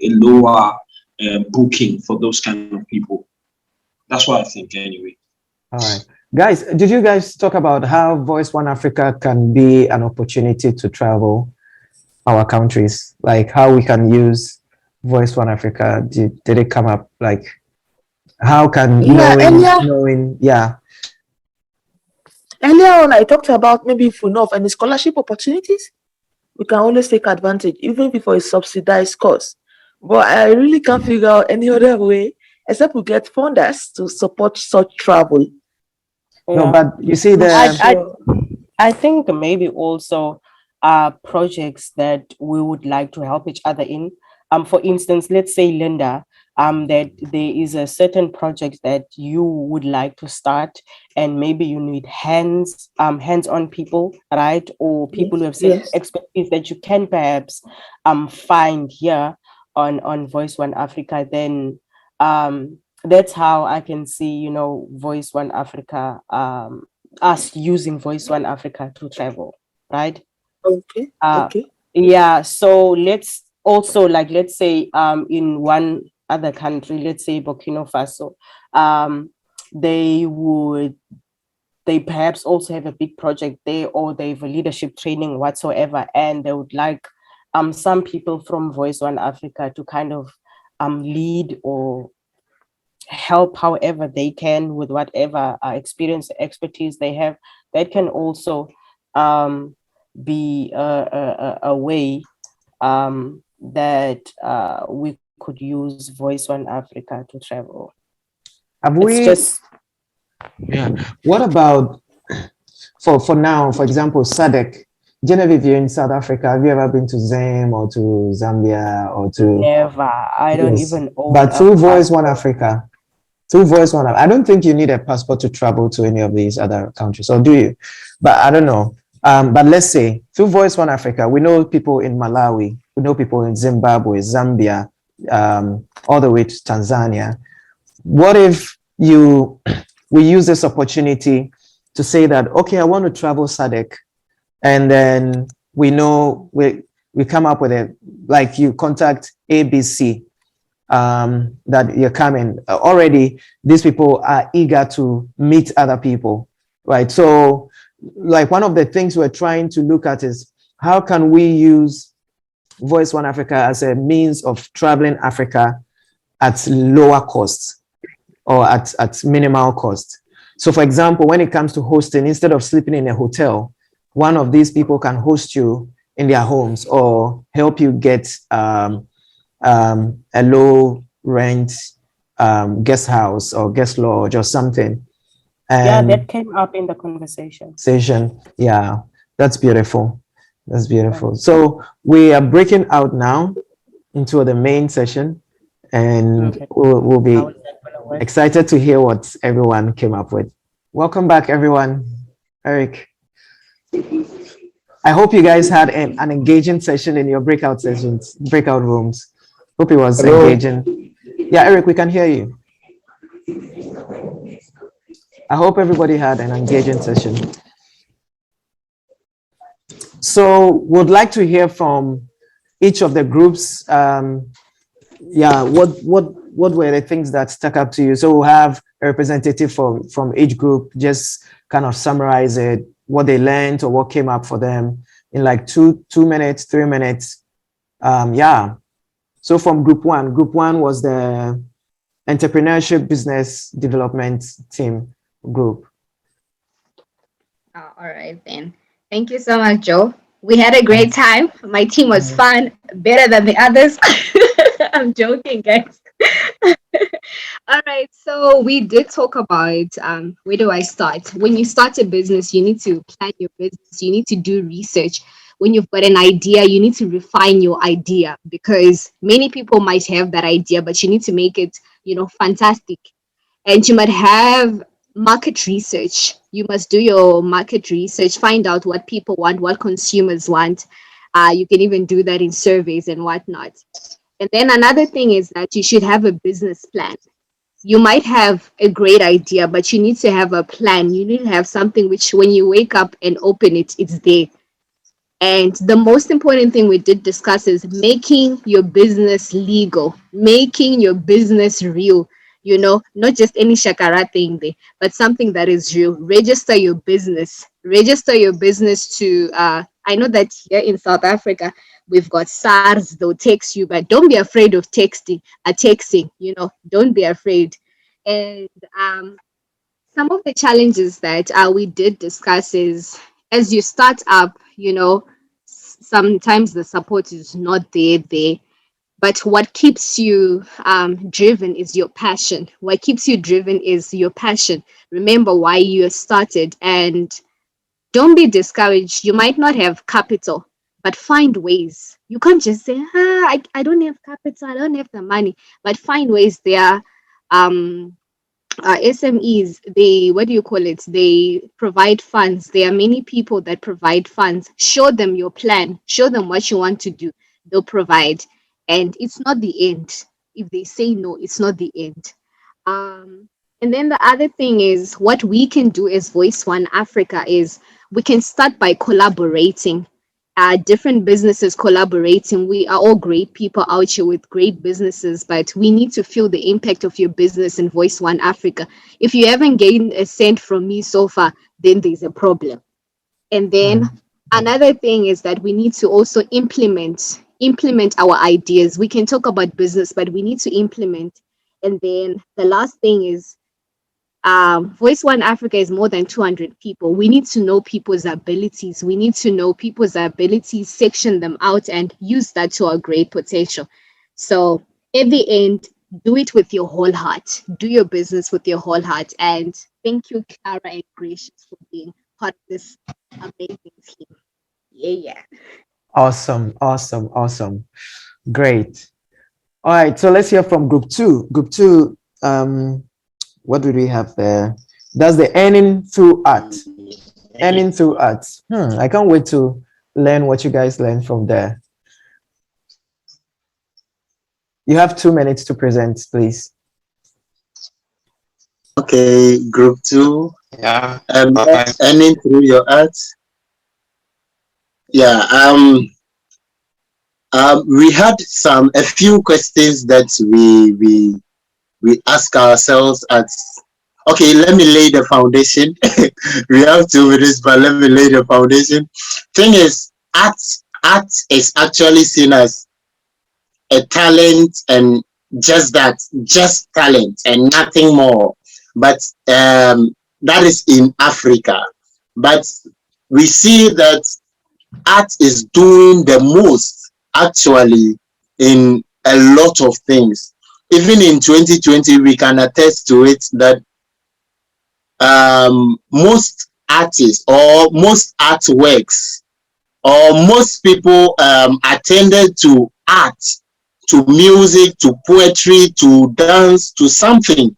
a lower booking for those kind of people. That's what I think anyway. All right. Guys, did you guys talk about how Voice1Africa can be an opportunity to travel our countries? Like how we can use Voice1Africa? Did it come up? Like how can knowing? Earlier on, I talked about maybe if we know of any scholarship opportunities, we can always take advantage, even before a subsidized course. But I really can't figure out any other way except we get funders to support such travel. No, but you see I think maybe also projects that we would like to help each other in. For instance, let's say, Linda, that there is a certain project that you would like to start, and maybe you need hands-on people, right? Or people who have certain expertise that you can perhaps find here on Voice One Africa. Then that's how I can see, Voice One Africa, us using Voice One Africa to travel, right? Okay. Okay. Yeah. So let's also, let's say in one other country, let's say Burkina Faso, they perhaps also have a big project there, or they have a leadership training whatsoever, and they would like some people from Voice One Africa to kind of lead or help however they can with whatever experience, expertise they have. That can also be a way that we could use Voice One Africa to travel. Yeah. What about for now, for example, SADC? Genevieve, you're in South Africa. Have you ever been to Zim or to Zambia or to? Never. I don't even own. But through Voice One Africa, I don't think you need a passport to travel to any of these other countries, or do you? But I don't know. But let's say through Voice One Africa, we know people in Malawi, we know people in Zimbabwe, Zambia, all the way to Tanzania. What if we use this opportunity to say that, okay, I want to travel SADC, and then we know we come up with like you contact ABC, that you're coming. Already these people are eager to meet other people, right? So like one of the things we're trying to look at is how can we use Voice One Africa as a means of traveling Africa at lower costs or at minimal cost. So for example, when it comes to hosting, instead of sleeping in a hotel, one of these people can host you in their homes or help you get a low rent guest house or guest lodge or something. And that came up in the conversation. Yeah, that's beautiful. That's beautiful. So we are breaking out now into the main session, and we'll be excited to hear what everyone came up with. Welcome back, everyone. Eric, I hope you guys had an engaging session in your breakout rooms. Hope it was engaging. Yeah, Eric, we can hear you. I hope everybody had an engaging session. So would like to hear from each of the groups. What were the things that stuck up to you? So we'll have a representative from each group, just kind of summarize it, what they learned or what came up for them in like 2 minutes, 3 minutes. So from group one was the entrepreneurship business development team group. Oh, all right then. Thank you so much, Joe. We had a great time. My team was fun, better than the others. I'm joking, guys. All right, so we did talk about where do I start? When you start a business, you need to plan your business, you need to do research. When you've got an idea, you need to refine your idea, because many people might have that idea, but you need to make it, fantastic. And you might have market research. You must do your market research, find out what people want, what consumers want. You can even do that in surveys and whatnot. And then another thing is that you should have a business plan. You might have a great idea, but you need to have a plan. You need to have something which when you wake up and open it, it's there. And the most important thing we did discuss is making your business legal, making your business real, not just any shakara thing there, but something that is real. Register your business to, I know that here in South Africa, we've got SARS, they'll text you, but don't be afraid of texting, don't be afraid. And some of the challenges that we did discuss is, as you start up, sometimes the support is not there. But what keeps you driven is your passion. What keeps you driven is your passion. Remember why you started, and don't be discouraged. You might not have capital, but find ways. You can't just say, I don't have capital, I don't have the money, but find ways. There are SMEs, they provide funds. There are many people that provide funds. Show them your plan, show them what you want to do, they'll provide. And it's not the end. If they say no, it's not the end. And then the other thing is, what we can do as Voice One Africa is we can start by collaborating. Different businesses collaborating. We are all great people out here with great businesses, but we need to feel the impact of your business in Voice One Africa. If you haven't gained a cent from me so far, then there's a problem. And then another thing is that we need to also implement our ideas. We can talk about business, but we need to implement. And then the last thing is, Voice One Africa is more than 200 people. We need to know people's abilities. We need to know people's abilities, section them out, and use that to our great potential. So at the end, do it with your whole heart. Do your business with your whole heart. And thank you, Clara and Gracious, for being part of this amazing team. Yeah. Awesome. Great. All right, so let's hear from group two. Group two, what do we have there? That's the earning through art. Earning through art. I can't wait to learn what you guys learned from there. You have 2 minutes to present, please. Okay, group two. Yeah. Earning through your art. Yeah. We had a few questions that we ask ourselves at. Okay, let me lay the foundation. We have 2 minutes, but let me lay the foundation. Thing is, art is actually seen as a talent, and just talent and nothing more. But that is in Africa. But we see that art is doing the most actually in a lot of things. Even in 2020, we can attest to it that most artists or most artworks or most people attended to art, to music, to poetry, to dance, to something,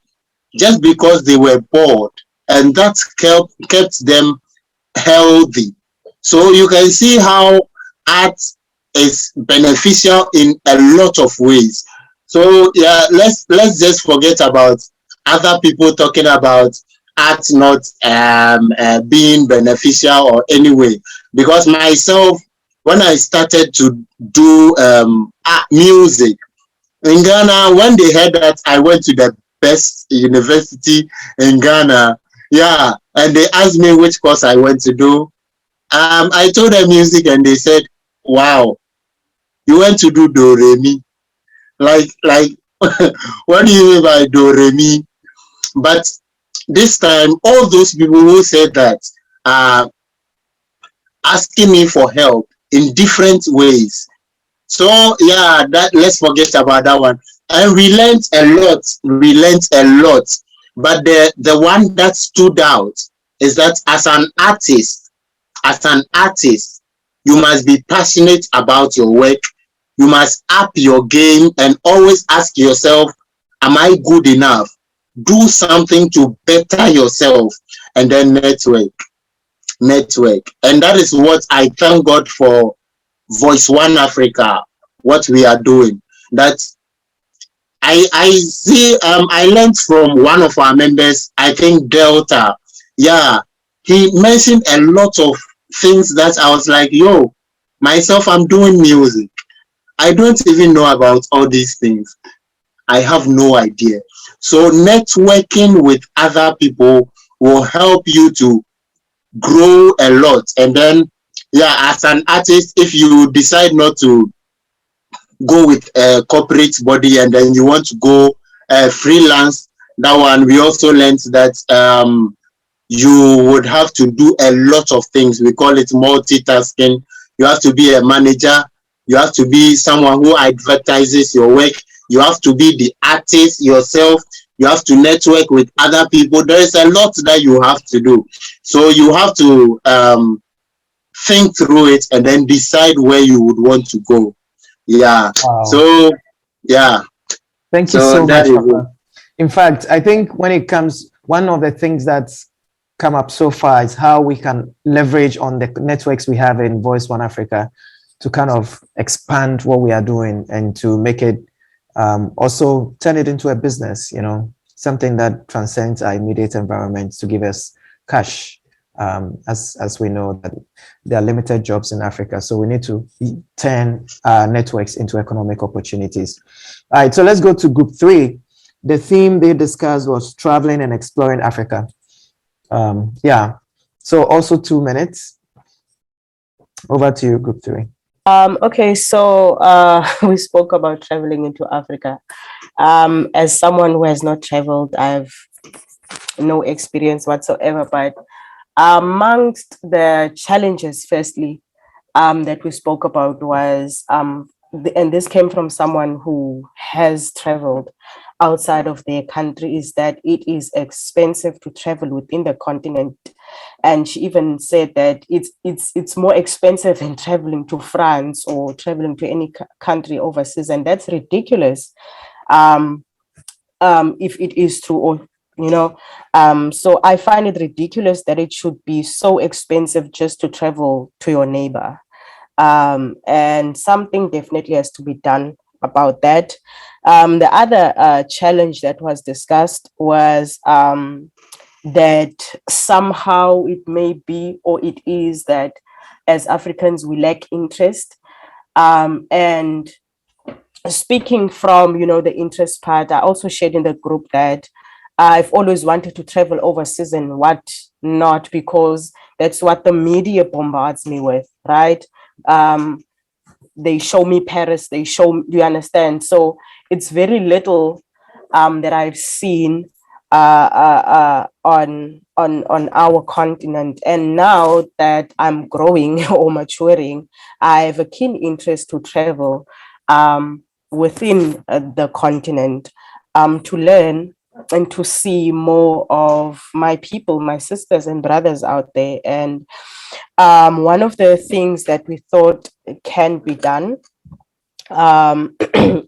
just because they were bored, and that kept them healthy. So you can see how art is beneficial in a lot of ways. So yeah, let's just forget about other people talking about art not being beneficial or anyway. Because myself, when I started to do music in Ghana, when they heard that I went to the best university in Ghana, yeah, and they asked me which course I went to do. I told them music, and they said, "Wow, you went to do do re mi." Like, what do you mean by do re mi? But this time, all those people who said that are asking me for help in different ways. So yeah, let's forget about that one. And we learned a lot. But the one that stood out is that as an artist, you must be passionate about your work. You must up your game and always ask yourself, am I good enough? Do something to better yourself, and then network. And that is what I thank God for Voice One Africa, what we are doing. That I see, I learned from one of our members, I think Delta. Yeah, he mentioned a lot of things that I was like, yo, myself, I'm doing music. I don't even know about all these things. I have no idea. So networking with other people will help you to grow a lot. And then, yeah, as an artist, if you decide not to go with a corporate body and then you want to go freelance, that one, we also learned that you would have to do a lot of things. We call it multitasking. You have to be a manager. You have to be someone who advertises your work. You have to be the artist yourself. You have to network with other people. There is a lot that you have to do. So you have to think through it, and then decide where you would want to go. Yeah. Wow. So, yeah. Thank you so that much, is Papa. In fact, I think when it comes, one of the things that's come up so far is how we can leverage on the networks we have in Voice1Africa to kind of expand what we are doing and to make it also turn it into a business, you know, something that transcends our immediate environment to give us cash. As we know that there are limited jobs in Africa, so we need to turn networks into economic opportunities. All right, so let's go to group 3. The theme they discussed was traveling and exploring Africa. Yeah, so also 2 minutes. Over to you, group 3. Okay, so we spoke about traveling into Africa. As someone who has not traveled, I have no experience whatsoever, but amongst the challenges, firstly, that we spoke about was, and this came from someone who has traveled outside of their country, is that it is expensive to travel within the continent. And she even said that it's more expensive than traveling to France or traveling to any country overseas, and that's ridiculous. If it is true, or you know, so I find it ridiculous that it should be so expensive just to travel to your neighbor. And something definitely has to be done about that. The other challenge that was discussed was that somehow it may be, or it is, that as Africans we lack interest. And speaking from, you know, the interest part, I also shared in the group that I've always wanted to travel overseas and what not, because that's what the media bombards me with, right? They show me Paris, do you understand? So it's very little that I've seen on our continent. And now that I'm growing or maturing, I have a keen interest to travel within the continent, to learn and to see more of my people, my sisters and brothers out there. And one of the things that we thought can be done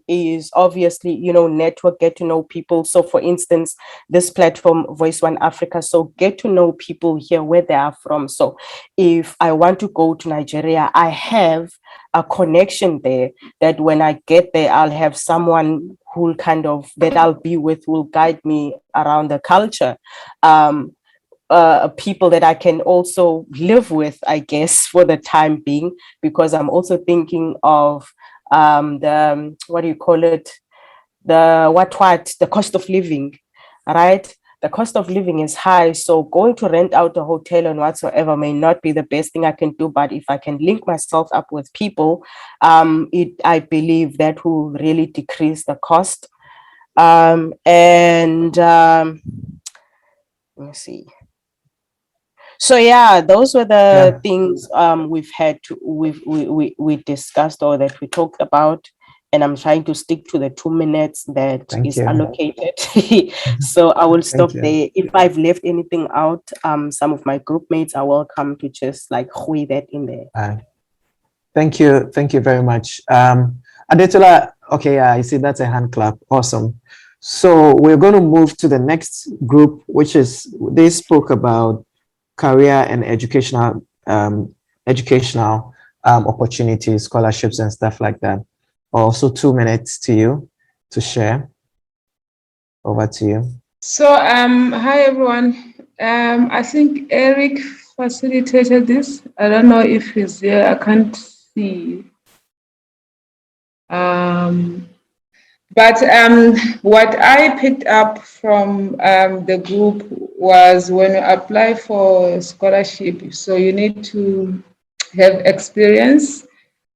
is obviously, you know, network, get to know people. So for instance, this platform Voice1Africa, so get to know people here where they are from. So if I want to go to Nigeria, I have a connection there, that when I get there, I'll have someone who'll that I'll be with, will guide me around the culture. People that I can also live with, I guess, for the time being, because I'm also thinking of the what do you call it, the cost of living, right? The cost of living is high, so going to rent out a hotel and whatsoever may not be the best thing I can do. But if I can link myself up with people, I believe that will really decrease the cost. Let me see. So yeah, those were the things we discussed, or that we talked about, and I'm trying to stick to the 2 minutes that is allocated. So I will stop there. If I've left anything out, some of my group mates are welcome to just like hui that in there. Thank you very much. Adetola, okay, I see that's a hand clap. Awesome. So we're going to move to the next group, which is, they spoke about career and educational opportunities, scholarships and stuff like that. Also 2 minutes to you to share. Over to you. So hi everyone. I think Eric facilitated this. I don't know if he's here. I can't see. But what I picked up from the group was, when you apply for scholarship, so you need to have experience,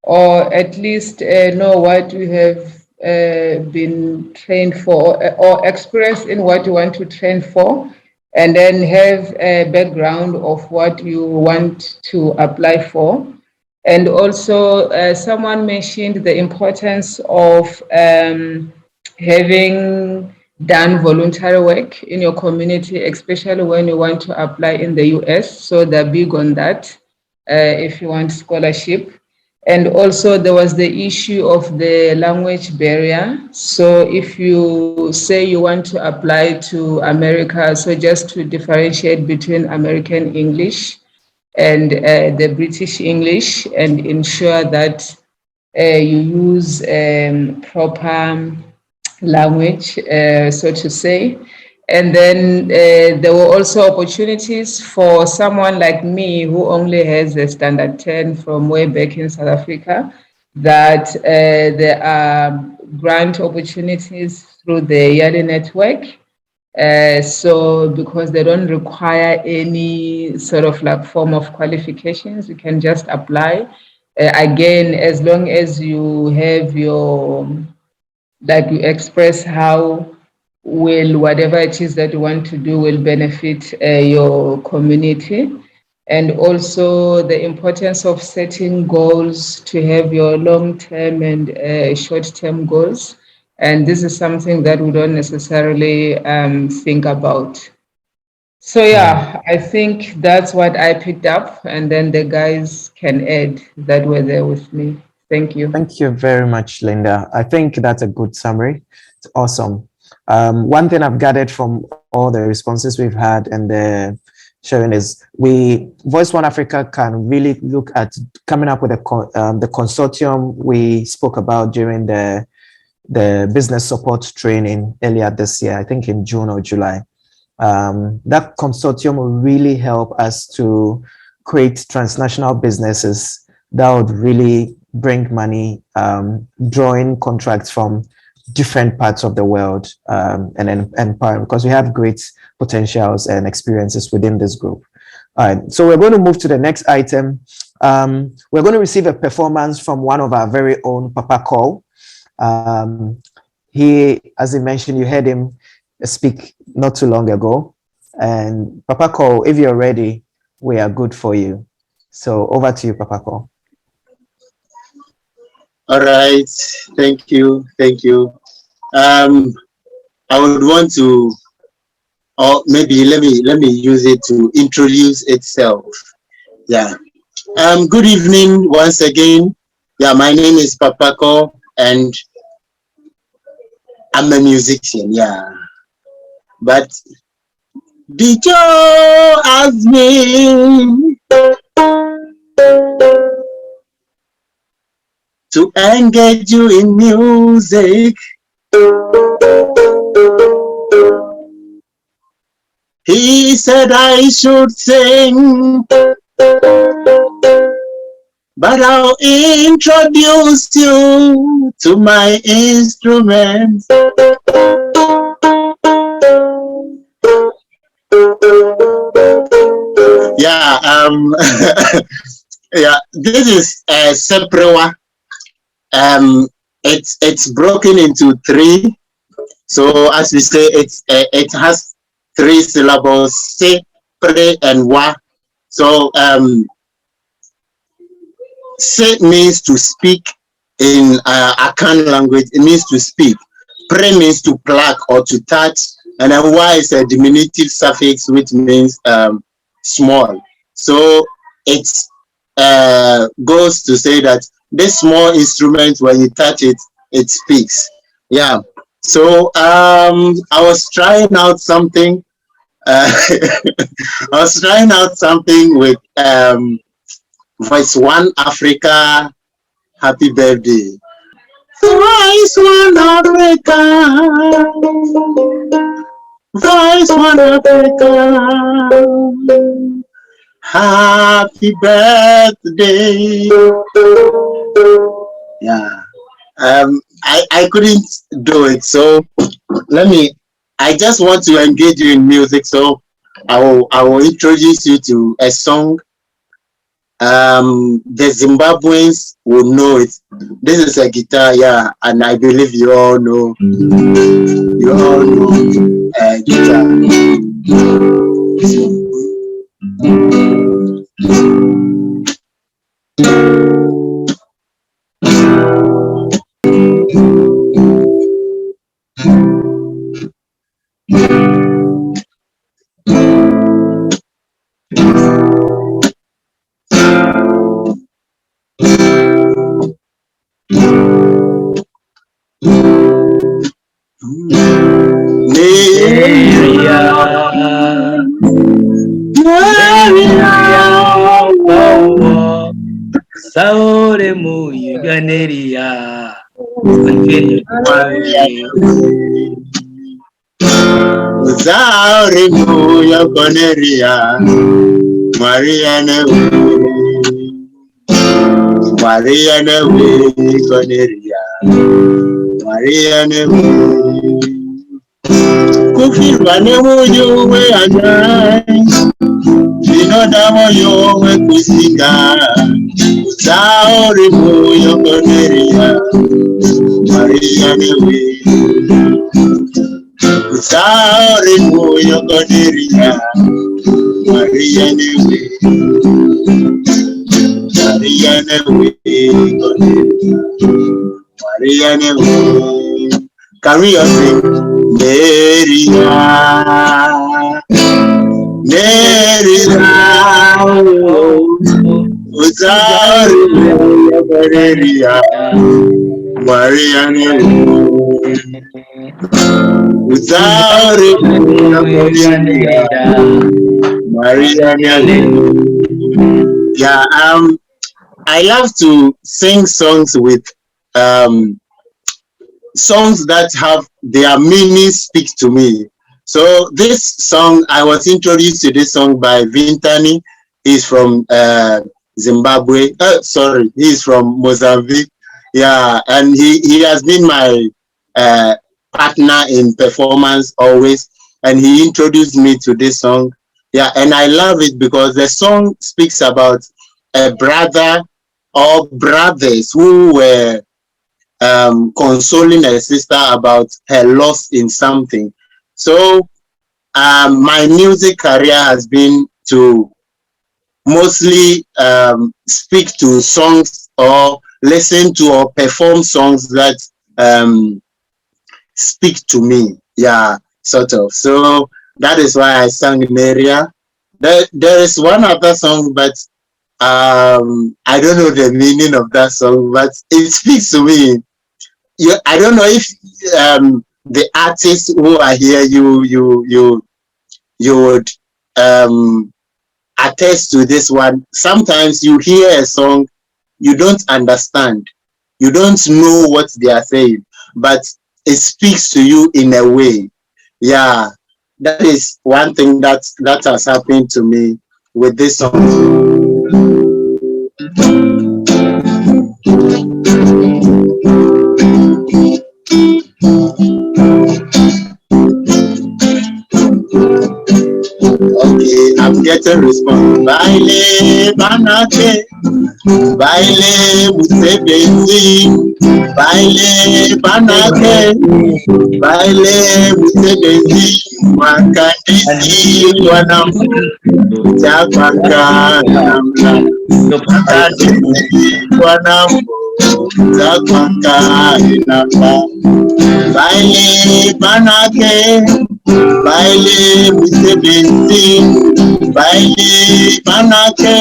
or at least know what you have been trained for, or experience in what you want to train for, and then have a background of what you want to apply for. And also, someone mentioned the importance of having done voluntary work in your community, especially when you want to apply in the US. So they're big on that. if you want scholarship. And also there was the issue of the language barrier. So if you say you want to apply to America, so just to differentiate between American English and the British English and ensure that you use proper language, so to say. And then there were also opportunities for someone like me who only has a standard 10 from way back in South Africa, that there are grant opportunities through the Yali network. So because they don't require any sort of like form of qualifications, you can just apply. Again, as long as you have your, like you express how will whatever it is that you want to do will benefit your community. And also the importance of setting goals to have your long-term and short-term goals. And this is something that we don't necessarily think about. So yeah, I think that's what I picked up, and then the guys can add that were there with me. Thank you. Thank you very much, Linda. I think that's a good summary. It's awesome. One thing I've gathered from all the responses we've had and the sharing is Voice1Africa can really look at coming up with the consortium we spoke about during the business support training earlier this year, I think in June or July. That consortium will really help us to create transnational businesses that would really bring money, drawing contracts from different parts of the world, and empower, because we have great potentials and experiences within this group. All right, so we're going to move to the next item. We're going to receive a performance from one of our very own, Papa Cole. He, as he mentioned, you heard him speak not too long ago. And Papa Cole, if you're ready, we are good for you. So over to you, Papa Cole. All right, thank you. I would want to, or maybe let me use it to introduce itself. Yeah. Good evening once again. Yeah, my name is Papa Cole, and I'm a musician. Yeah, but did you ask me to engage you in music? He said I should sing, but I'll introduce you to my instruments. Yeah, yeah, this is a seprewa. It's broken into three. So as we say, it has three syllables: se, pre, and wa. So se means to speak in Akan language. It means to speak. Pre means to pluck or to touch, and then wa is a diminutive suffix which means small. So it goes to say that this small instrument, when you touch it, it speaks. Yeah. So I was trying out something. I was trying out something with Voice1Africa. Happy birthday. Voice1Africa. Voice1Africa. Happy birthday. Yeah. I couldn't do it, so I just want to engage you in music, so I will introduce you to a song. The Zimbabweans will know it. This is a guitar, yeah, and I believe you all know guitar. Saore mu yuganeria. Saore mu yuganeria. Mariana Coneria. Mariana Kufirwa ne moyo we anai. Damo yo we kusika. Saore mu yuganeria. Mariana Saore mu yuganeria. Mariana Can we all sing? Yeah, I love to sing songs with songs that have their meaning speak to me. So this song, I was introduced to this song by Vintani. He's from Zimbabwe. Sorry, he's from Mozambique. Yeah, and he has been my partner in performance always, and he introduced me to this song. Yeah, and I love it because the song speaks about a brother or brothers who were consoling a sister about her loss in something. So my music career has been to mostly speak to songs or listen to or perform songs that speak to me. Yeah, sort of. So that is why I sang Neria. There is one other song, but I don't know the meaning of that song, but it speaks to me. I don't know if the artists who are here, you would attest to this one. Sometimes you hear a song, you don't understand, you don't know what they are saying, but it speaks to you in a way. Yeah, that is one thing that has happened to me with this song. Okay, I'm getting response. Baile banake, baile musebenzi, baile banake, baile musebenzi, wakadisi wanamu, chapaka namna, wakadisi wanamu, chapaka namna, baile banake, baile musebenzi, baile banake,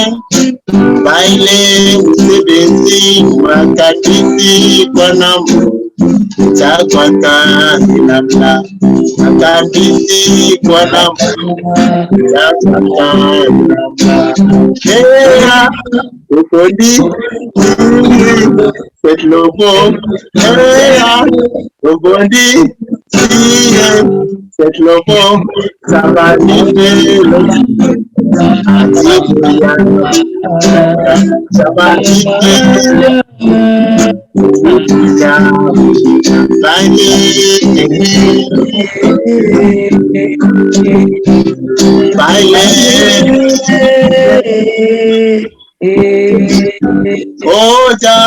baile musebenzi, wakadisi wanamu, chapaka namna, wakadisi wanamu, chapaka namna. Hey, Ukodi, Setlobo, Hey, Ukodi, Setlobo, Sabani, Oja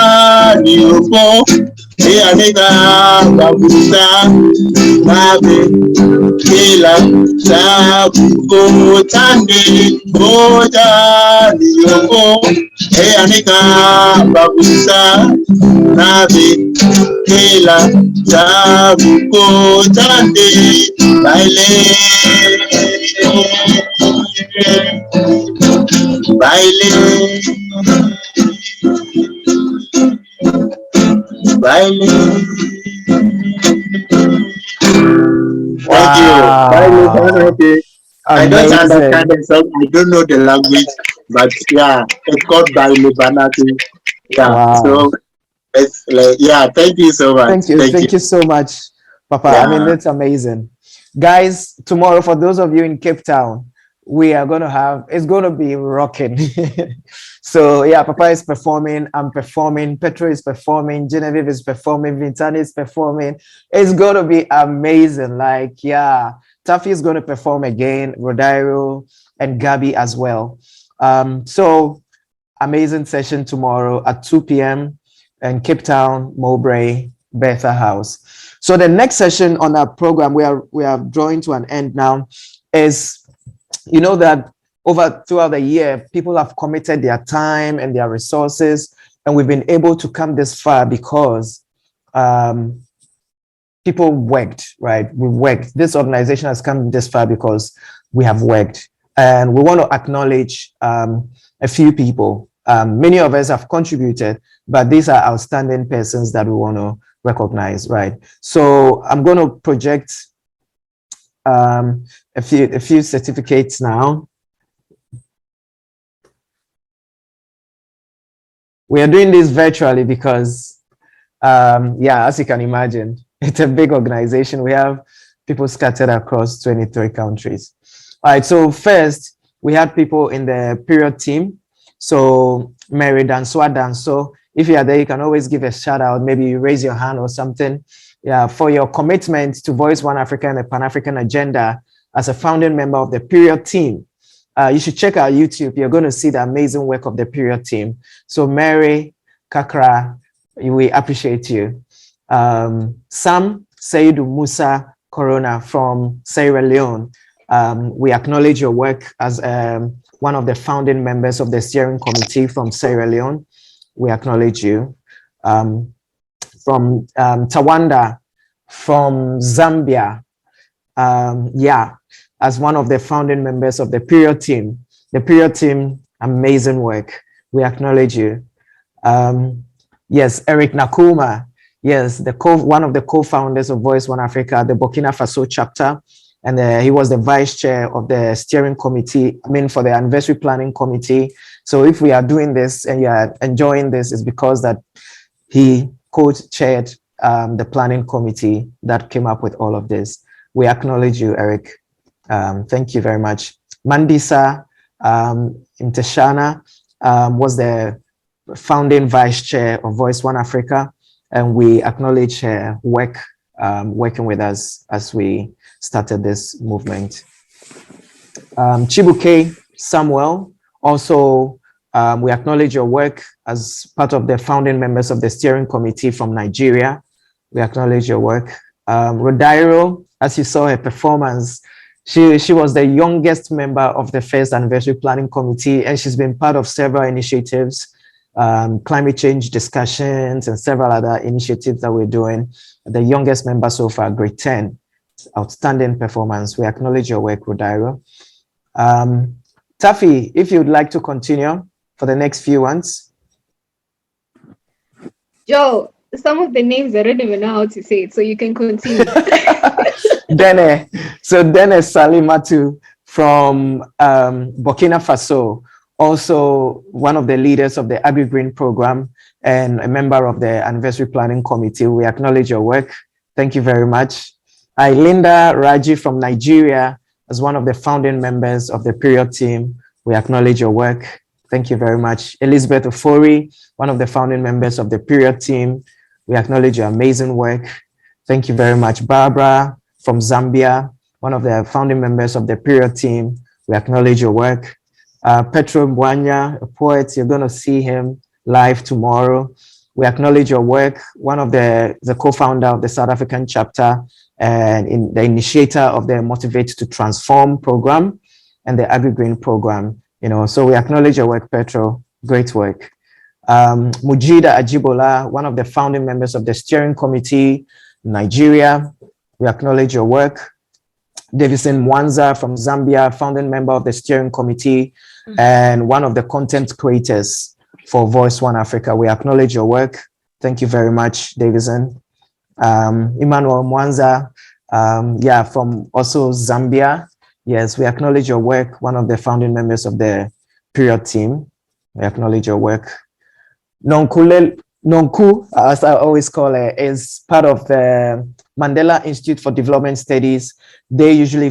ni ufo, ni anega babusa, babe, kila sabu tande. Oja ni ufo, ni anega babusa, babe, kila sabu tande. Baile, baile. Baile, Wow. I don't understand Amazing. the song. I don't know the language, but yeah, it's called Baile Banatu. Yeah. Wow. So it's like, yeah. Thank you so much. Thank you. Thank you. Thank you so much, Papa. I mean, Yeah. that's amazing. Guys, tomorrow, for those of you in Cape Town, we are going to have, it's going to be rocking. So, yeah, Papa is performing. I'm performing. Petro is performing. Genevieve is performing. Vintani is performing. It's going to be amazing. Like, yeah, Taffy is going to perform again, Rodairo and Gabi as well. So, amazing session tomorrow at 2 p.m. in Cape Town, Mowbray, Betha House. So the next session on our program, we are drawing to an end now, is, you know, that throughout the year, people have committed their time and their resources, and we've been able to come this far because people worked, right? We worked. This organization has come this far because we have worked, and we want to acknowledge a few people. Many of us have contributed, but these are outstanding persons that we want to recognize, right? So I'm going to project a few certificates now. We are doing this virtually because, yeah, as you can imagine, it's a big organization. We have people scattered across 23 countries. All right, so first, we had people in the period team. So Mary Danso, if you are there, you can always give a shout out. Maybe you raise your hand or something. Yeah, for your commitment to Voice1Africa and the Pan-African agenda as a founding member of the period team. You should check out YouTube. You're going to see the amazing work of the period team. So Mary, Kakra, we appreciate you. Sam Saidu Musa Corona from Sierra Leone. We acknowledge your work as one of the founding members of the steering committee from Sierra Leone. We acknowledge you. From Tawanda, from Zambia, yeah, as one of the founding members of the period team. The period team, amazing work. We acknowledge you. Yes, Eric Nakuma, yes, one of the co-founders of Voice1Africa, the Burkina Faso chapter, and he was the vice chair of the steering committee, for the anniversary planning committee. So if we are doing this and you are enjoying this, it's because that he co-chaired the planning committee that came up with all of this. We acknowledge you, Eric. Thank you very much. Mandisa Inteshana was the founding vice chair of Voice1Africa, and we acknowledge her work working with us as we started this movement. Chibuke Samuel, also we acknowledge your work as part of the founding members of the steering committee from Nigeria. We acknowledge your work. Rodairo, as you saw her performance, she was the youngest member of the first anniversary planning committee, and she's been part of several initiatives, climate change discussions and several other initiatives that we're doing. The youngest member so far, grade 10, outstanding performance. We acknowledge your work, Rodairo. Taffy, if you'd like to continue for the next few ones. Joe, some of the names I don't even know how to say it, so you can continue. Dene. So Dene Salimatu from Burkina Faso, also one of the leaders of the Agri-Green program and a member of the anniversary planning committee. We acknowledge your work. Thank you very much. Linda Raji from Nigeria, as one of the founding members of the period team. We acknowledge your work. Thank you very much. Elizabeth Ofori, one of the founding members of the period team. We acknowledge your amazing work. Thank you very much. Barbara from Zambia, one of the founding members of the period team. We acknowledge your work. Petro Mbwanya, a poet, you're going to see him live tomorrow. We acknowledge your work, one of the co-founder of the South African chapter and the initiator of the Motivate to Transform program and the Agri-Green program. So we acknowledge your work, Petro. Great work. Mujida Ajibola, one of the founding members of the steering committee, Nigeria. We acknowledge your work. Davison Mwanza from Zambia, founding member of the steering committee and one of the content creators for Voice1Africa. We acknowledge your work. Thank you very much, Davison. Emmanuel Mwanza, Yeah, from also Zambia. Yes, we acknowledge your work, one of the founding members of the period team. We acknowledge your work. Nonku, as I always call her, is part of the Mandela Institute for Development Studies. They usually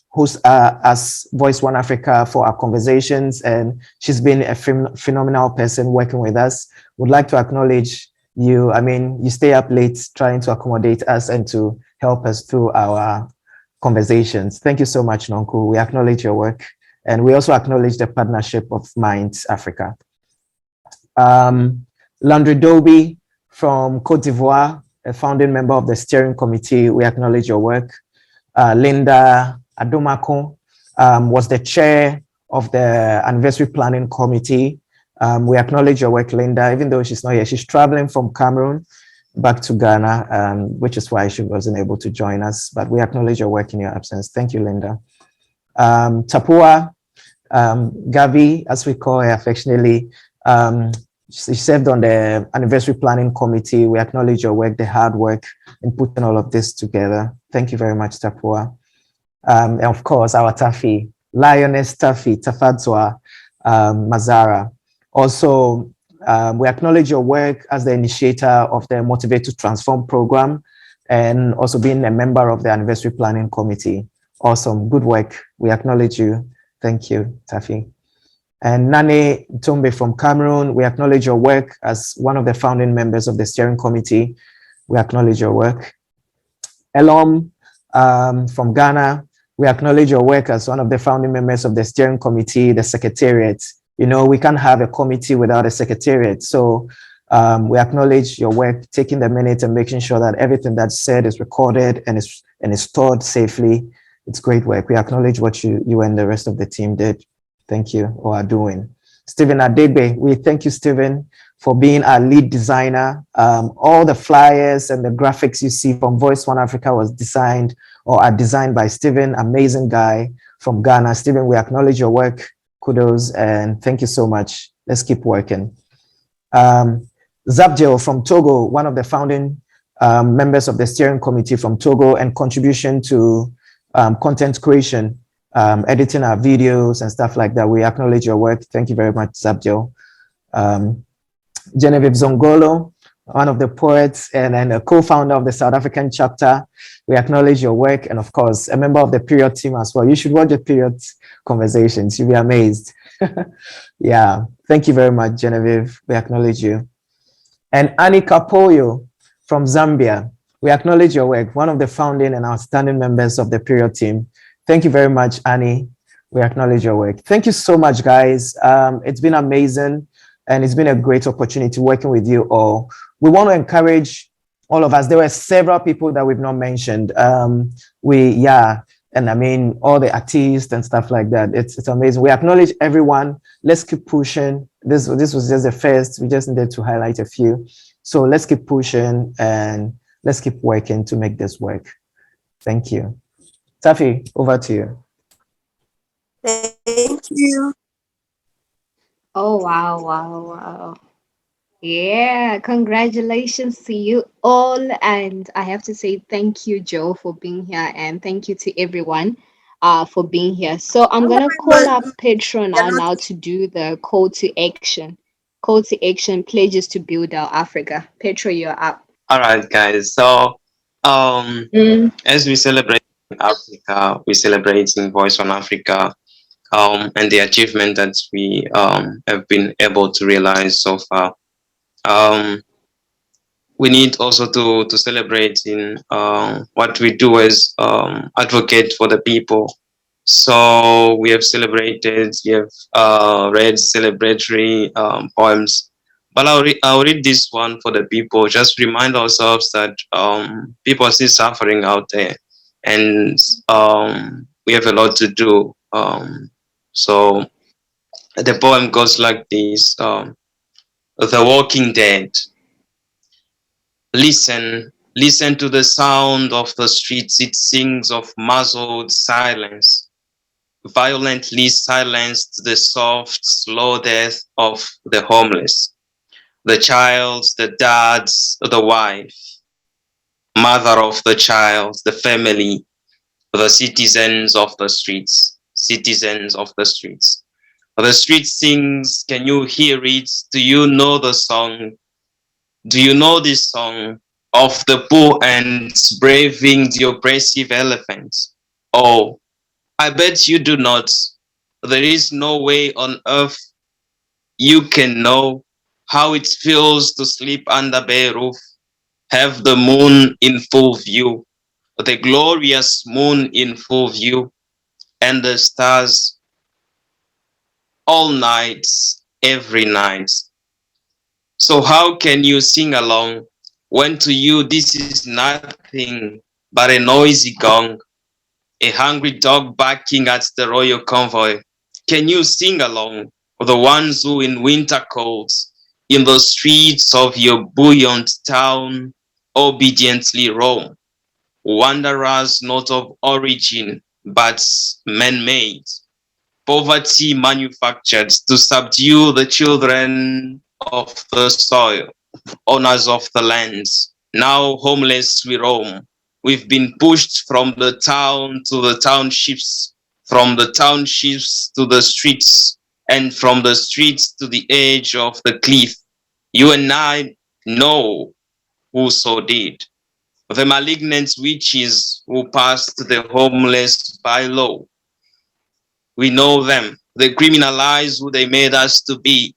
host us Voice1Africa for our conversations, and she's been a phenomenal person working with us. Would like to acknowledge you. I mean, you stay up late trying to accommodate us and to help us through our conversations. Thank you so much, Nonku. We acknowledge your work, and we also acknowledge the partnership of Minds Africa. Landry Doby from Cote d'Ivoire, a founding member of the steering committee. We acknowledge your work. Linda Adomako was the chair of the anniversary planning committee. We acknowledge your work, Linda, even though she's not here. She's traveling from Cameroon back to Ghana, which is why she wasn't able to join us, but we acknowledge your work in your absence. Thank you, Linda. Tapua Gavi, as we call her affectionately, she served on the anniversary planning committee. We acknowledge your work, the hard work in putting all of this together. Thank you very much, Tapua. And of course, our Tafi, Lioness Tafi, Tafadzwa, Mazhara. Also, we acknowledge your work as the initiator of the Motivate to Transform program and also being a member of the anniversary planning committee. Awesome, good work. We acknowledge you. Thank you, Tafi. And Nane Tumbe from Cameroon, we acknowledge your work as one of the founding members of the steering committee. We acknowledge your work. Elom from Ghana, we acknowledge your work as one of the founding members of the steering committee, the secretariat. You know, we can't have a committee without a secretariat. So we acknowledge your work, taking the minute and making sure that everything that's said is recorded and is stored safely. It's great work. We acknowledge what you and the rest of the team did. Thank you, or are doing. Stephen Adebe, we thank you, Stephen, for being our lead designer. All the flyers and the graphics you see from Voice1Africa was designed or are designed by Stephen, amazing guy from Ghana. Stephen, we acknowledge your work. Kudos and thank you so much. Let's keep working. Zabdil from Togo, one of the founding members of the steering committee from Togo, and contribution to content creation, editing our videos and stuff like that. We acknowledge your work. Thank you very much, Zabdil. Genevieve Zongolo, one of the poets and a co-founder of the South African chapter. We acknowledge your work, and of course, a member of the period team as well. You should watch the period conversations. You'll be amazed. Yeah, thank you very much, Genevieve. We acknowledge you. And Annie Kapoyo from Zambia. We acknowledge your work, one of the founding and outstanding members of the period team. Thank you very much, Annie. We acknowledge your work. Thank you so much, guys. It's been amazing, and it's been a great opportunity working with you all. We want to encourage all of us. There were several people that we've not mentioned. And I mean, all the artists and stuff like that. It's amazing. We acknowledge everyone. Let's keep pushing. This was just the first. We just needed to highlight a few. So let's keep pushing and let's keep working to make this work. Thank you. Tafi, over to you. Thank you. Oh, wow. Yeah, congratulations to you all. And I have to say thank you, Joe, for being here. And thank you to everyone for being here. So I'm going to call up Petro now to do the call to action. Call to action, pledges to build our Africa. Petro, you're up. All right, guys. So as we celebrate Africa, we celebrate in Voice1Africa and the achievement that we have been able to realize so far. We need also to celebrate in what we do as advocate for the people. So we have celebrated, we have read celebratory poems. But I'll read this one for the people. Just remind ourselves that people are still suffering out there, and we have a lot to do. So the poem goes like this. The Walking Dead. Listen to the sound of the streets. It sings of muzzled silence, violently silenced, the soft, slow death of the homeless, the child, the dads, the wife. mother of the child, the family, the citizens of the streets, citizens of the streets. The street sings, can you hear it? Do you know the song? Do you know this song of the poor ants braving the oppressive elephants? Oh, I bet you do not. There is no way on earth you can know how it feels to sleep under bare roof, have the moon in full view, the glorious moon in full view, and the stars all nights, every night. So how can you sing along when to you this is nothing but a noisy gong, a hungry dog barking at the royal convoy? Can you sing along with the ones who in winter colds in the streets of your buoyant town obediently roam, wanderers not of origin but man-made, poverty manufactured to subdue the children of the soil, owners of the lands? Now homeless we roam. We've been pushed from the town to the townships, from the townships to the streets, and from the streets to the edge of the cliff. You and I know who so did. The malignant witches who passed the homeless by law. We know them. They criminalize who they made us to be,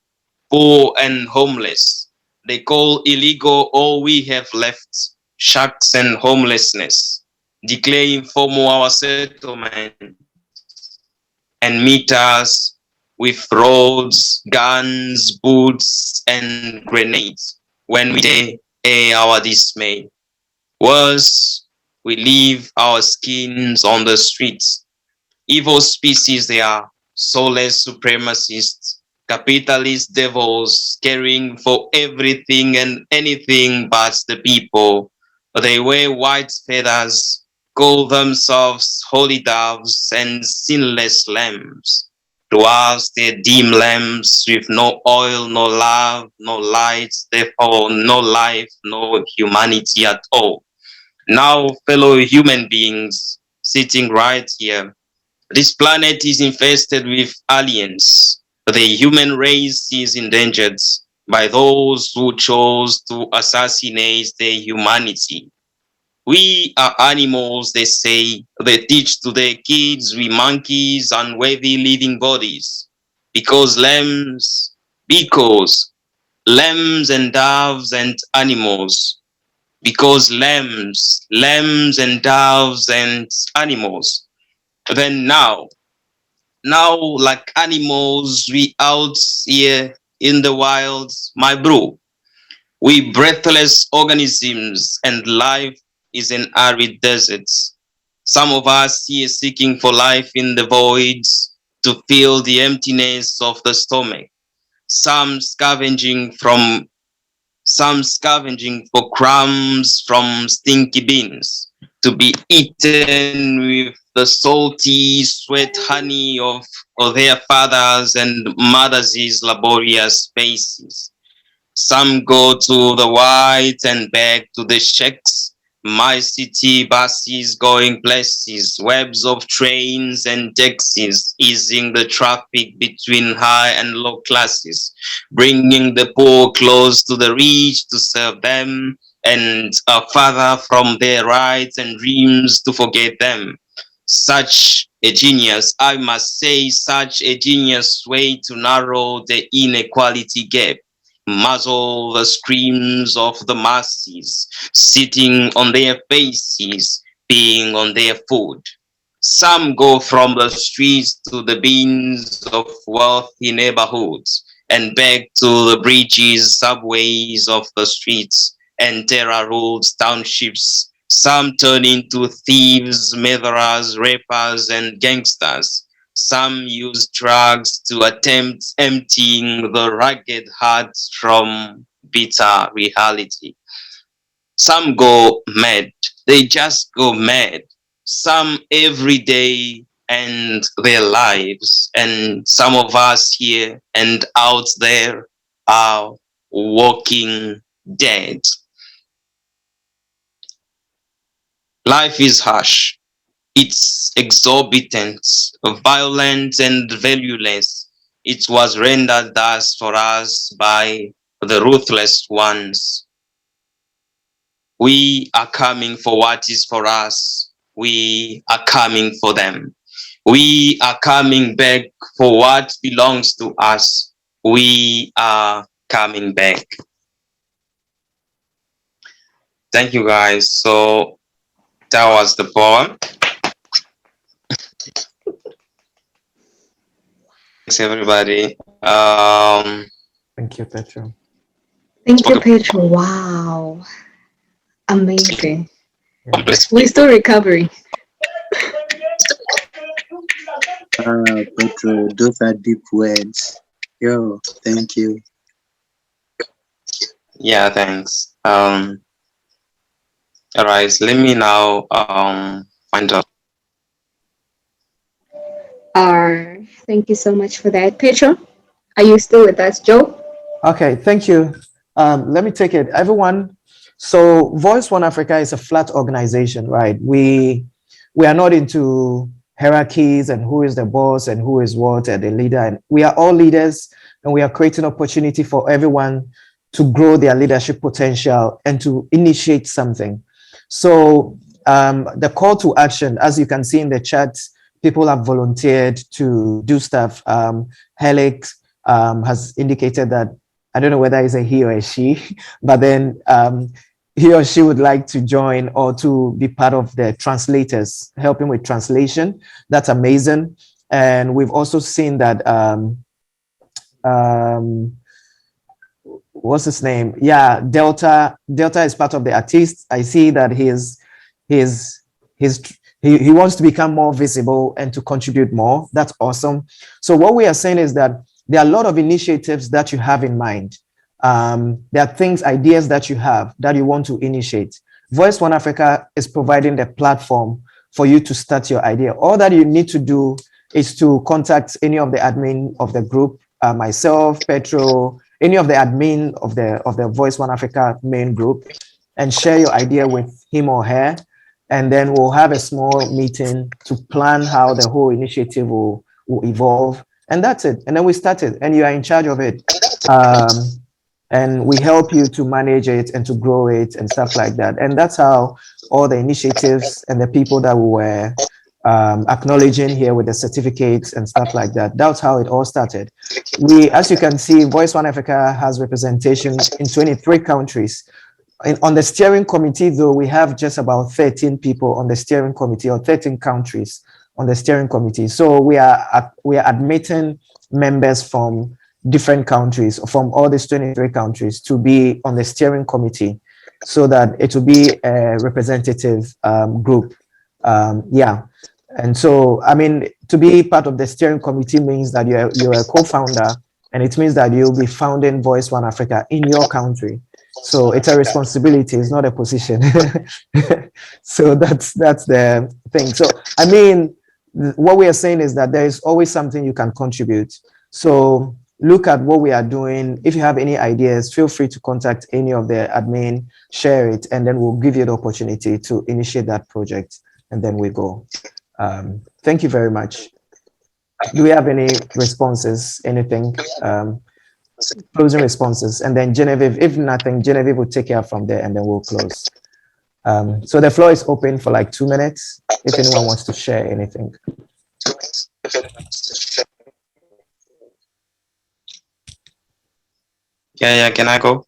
poor and homeless. They call illegal all we have left, shacks and homelessness, declare informal our settlement, and meet us with roads, guns, boots, and grenades when we dare our dismay. Worse, we leave our skins on the streets. Evil species they are, soulless supremacists, capitalist devils caring for everything and anything but the people. They wear white feathers, call themselves holy doves and sinless lambs. To us they're dim lamps with no oil, no love, no light, therefore no life, no humanity at all. Now, fellow human beings sitting right here, this planet is infested with aliens. The human race is endangered by those who chose to assassinate their humanity. We are animals, they say. They teach to their kids we monkeys, unworthy living bodies. Because lambs and doves and animals. Because lambs and doves and animals. Then now, like animals, we out here in the wild, my bro. We breathless organisms and life is an arid desert. Some of us here seeking for life in the voids to fill the emptiness of the stomach. Some scavenging for crumbs from stinky beans to be eaten with the salty sweat honey of their fathers and mothers' laborious faces. Some go to the white and back to the shacks. My city buses going places, webs of trains and taxis, easing the traffic between high and low classes, bringing the poor close to the rich to serve them, and farther from their rights and dreams to forget them. Such a genius, I must say, such a genius way to narrow the inequality gap, muzzle the screams of the masses, sitting on their faces, being on their food. Some go from the streets to the bins of wealthy neighborhoods and back to the bridges, subways of the streets and terror-ruled townships. Some turn into thieves, murderers, rappers, and gangsters. Some use drugs to attempt emptying the ragged heart from bitter reality. Some go mad. They just go mad. Some every day and their lives. And some of us here and out there are walking dead. Life is harsh. It's exorbitant, violent, and valueless. It was rendered thus for us by the ruthless ones. We are coming for what is for us. We are coming for them. We are coming back for what belongs to us. We are coming back. Thank you, guys. So that was the poem. Thanks, everybody. Thank you, Petro. Thank you, Petro. Wow. Amazing. We're still recovering. Petro, those are deep words. Yo, thank you. Yeah, thanks. All right, let me now find out. Thank you so much for that. Petro, are you still with us? Joe? Okay, thank you. Let me take it. Everyone, so Voice1Africa is a flat organization, right? We are not into hierarchies and who is the boss and who is what and the leader. And we are all leaders, and we are creating opportunity for everyone to grow their leadership potential and to initiate something. So the call to action, as you can see in the chat, people have volunteered to do stuff. Helix has indicated that, I don't know whether it's a he or a she, but then he or she would like to join or to be part of the translators, helping with translation. That's amazing. And we've also seen that, what's his name? Yeah, Delta is part of the artists. I see that he wants to become more visible and to contribute more. That's awesome. So what we are saying is that there are a lot of initiatives that you have in mind. There are things, ideas that you have that you want to initiate. Voice1Africa is providing the platform for you to start your idea. All that you need to do is to contact any of the admin of the group, myself, Petro, any of the admin of the Voice1Africa main group, and share your idea with him or her. And then we'll have a small meeting to plan how the whole initiative will evolve. And that's it. And then we start it, and you are in charge of it. And we help you to manage it and to grow it and stuff like that. And that's how all the initiatives and the people that we were acknowledging here with the certificates and stuff like that, that's how it all started. We, as you can see, Voice1Africa has representation in 23 countries. On the steering committee, though, we have just about 13 people on the steering committee, or 13 countries on the steering committee. So we are admitting members from different countries, from all these 23 countries, to be on the steering committee, so that it will be a representative group. Yeah. And so, I mean, to be part of the steering committee means that you're a co-founder, and it means that you'll be founding Voice1Africa in your country. So it's a responsibility, it's not a position. So that's the thing. So, I mean, what we are saying is that there is always something you can contribute. So look at what we are doing. If you have any ideas, feel free to contact any of the admin, share it, and then we'll give you the opportunity to initiate that project, and then we go. Thank you very much. Do we have any responses, anything? Closing responses, and then Genevieve, if nothing, Genevieve will take care from there, and then we'll close. So the floor is open for like 2 minutes if anyone wants to share anything. Yeah, can I go?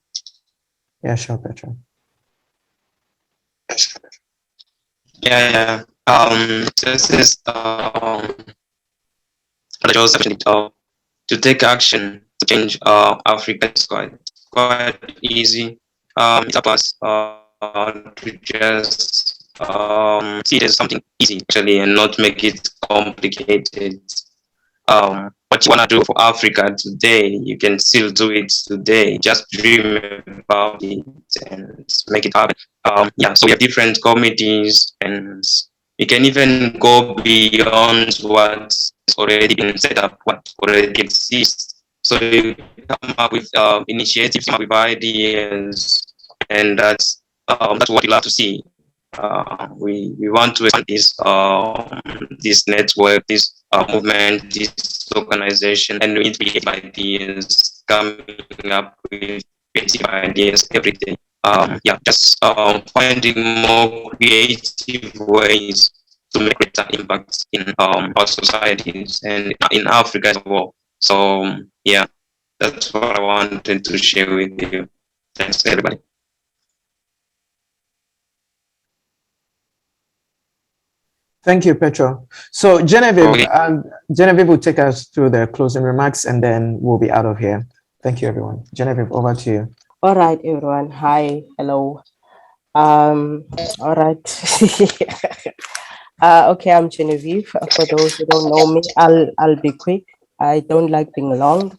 Yeah, sure, Petra. Yeah. This is Joseph to take action to change Africa is quite easy. It's up us to just see it as something easy actually, and not make it complicated. What you want to do for Africa today, you can still do it today. Just dream about it and make it happen. Yeah, so we have different committees, and you can even go beyond what's already been set up, what already exists. So you come up with initiatives, come up with ideas, and that's what we love to see. We want to expand this network, this movement, this organization, and we need to be ideas, coming up with creative ideas every day. Just finding more creative ways to make greater impact in our societies and in Africa as well. So yeah, that's what I wanted to share with you. Thanks, everybody. Thank you, Petro. So Genevieve, Genevieve will take us through the closing remarks and then we'll be out of here. Thank you, everyone. Genevieve, over to you. All right, everyone. Hi, hello. All right. Okay, I'm Genevieve. For those who don't know me, I'll be quick. I don't like being long.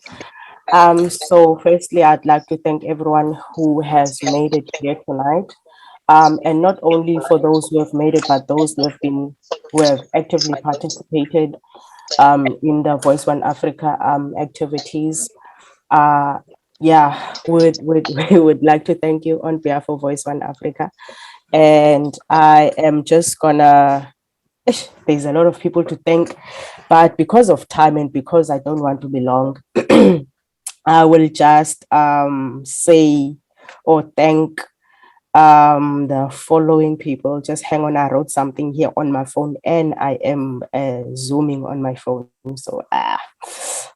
So firstly, I'd like to thank everyone who has made it here tonight. And not only for those who have made it, but those who have actively participated in the Voice1Africa activities. We would like to thank you on behalf of Voice1Africa. And I am just gonna, there's a lot of people to thank, but because of time and because I don't want to be long, I will just say or thank the following people. Just hang on, I wrote something here on my phone and I am zooming on my phone. So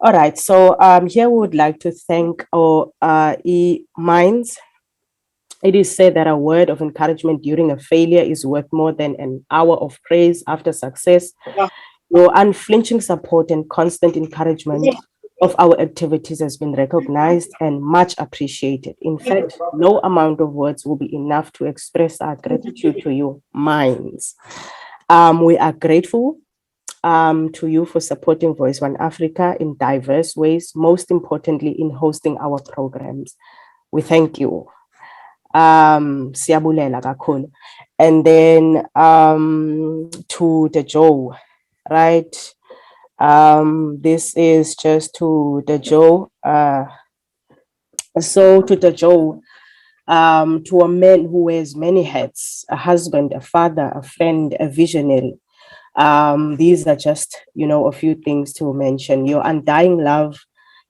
all right, so here we would like to thank our minds. It is said that a word of encouragement during a failure is worth more than an hour of praise after success. Your unflinching support and constant encouragement of our activities has been recognized and much appreciated. In fact, no amount of words will be enough to express our gratitude to you, minds. We are grateful to you for supporting Voice1Africa in diverse ways, most importantly in hosting our programs. We thank you. Siyabulela kakhulu. And then to the Joe, right? This is just to the Joe. So to the Joe, to a man who wears many hats, a husband, a father, a friend, a visionary. These are just, a few things to mention. Your undying love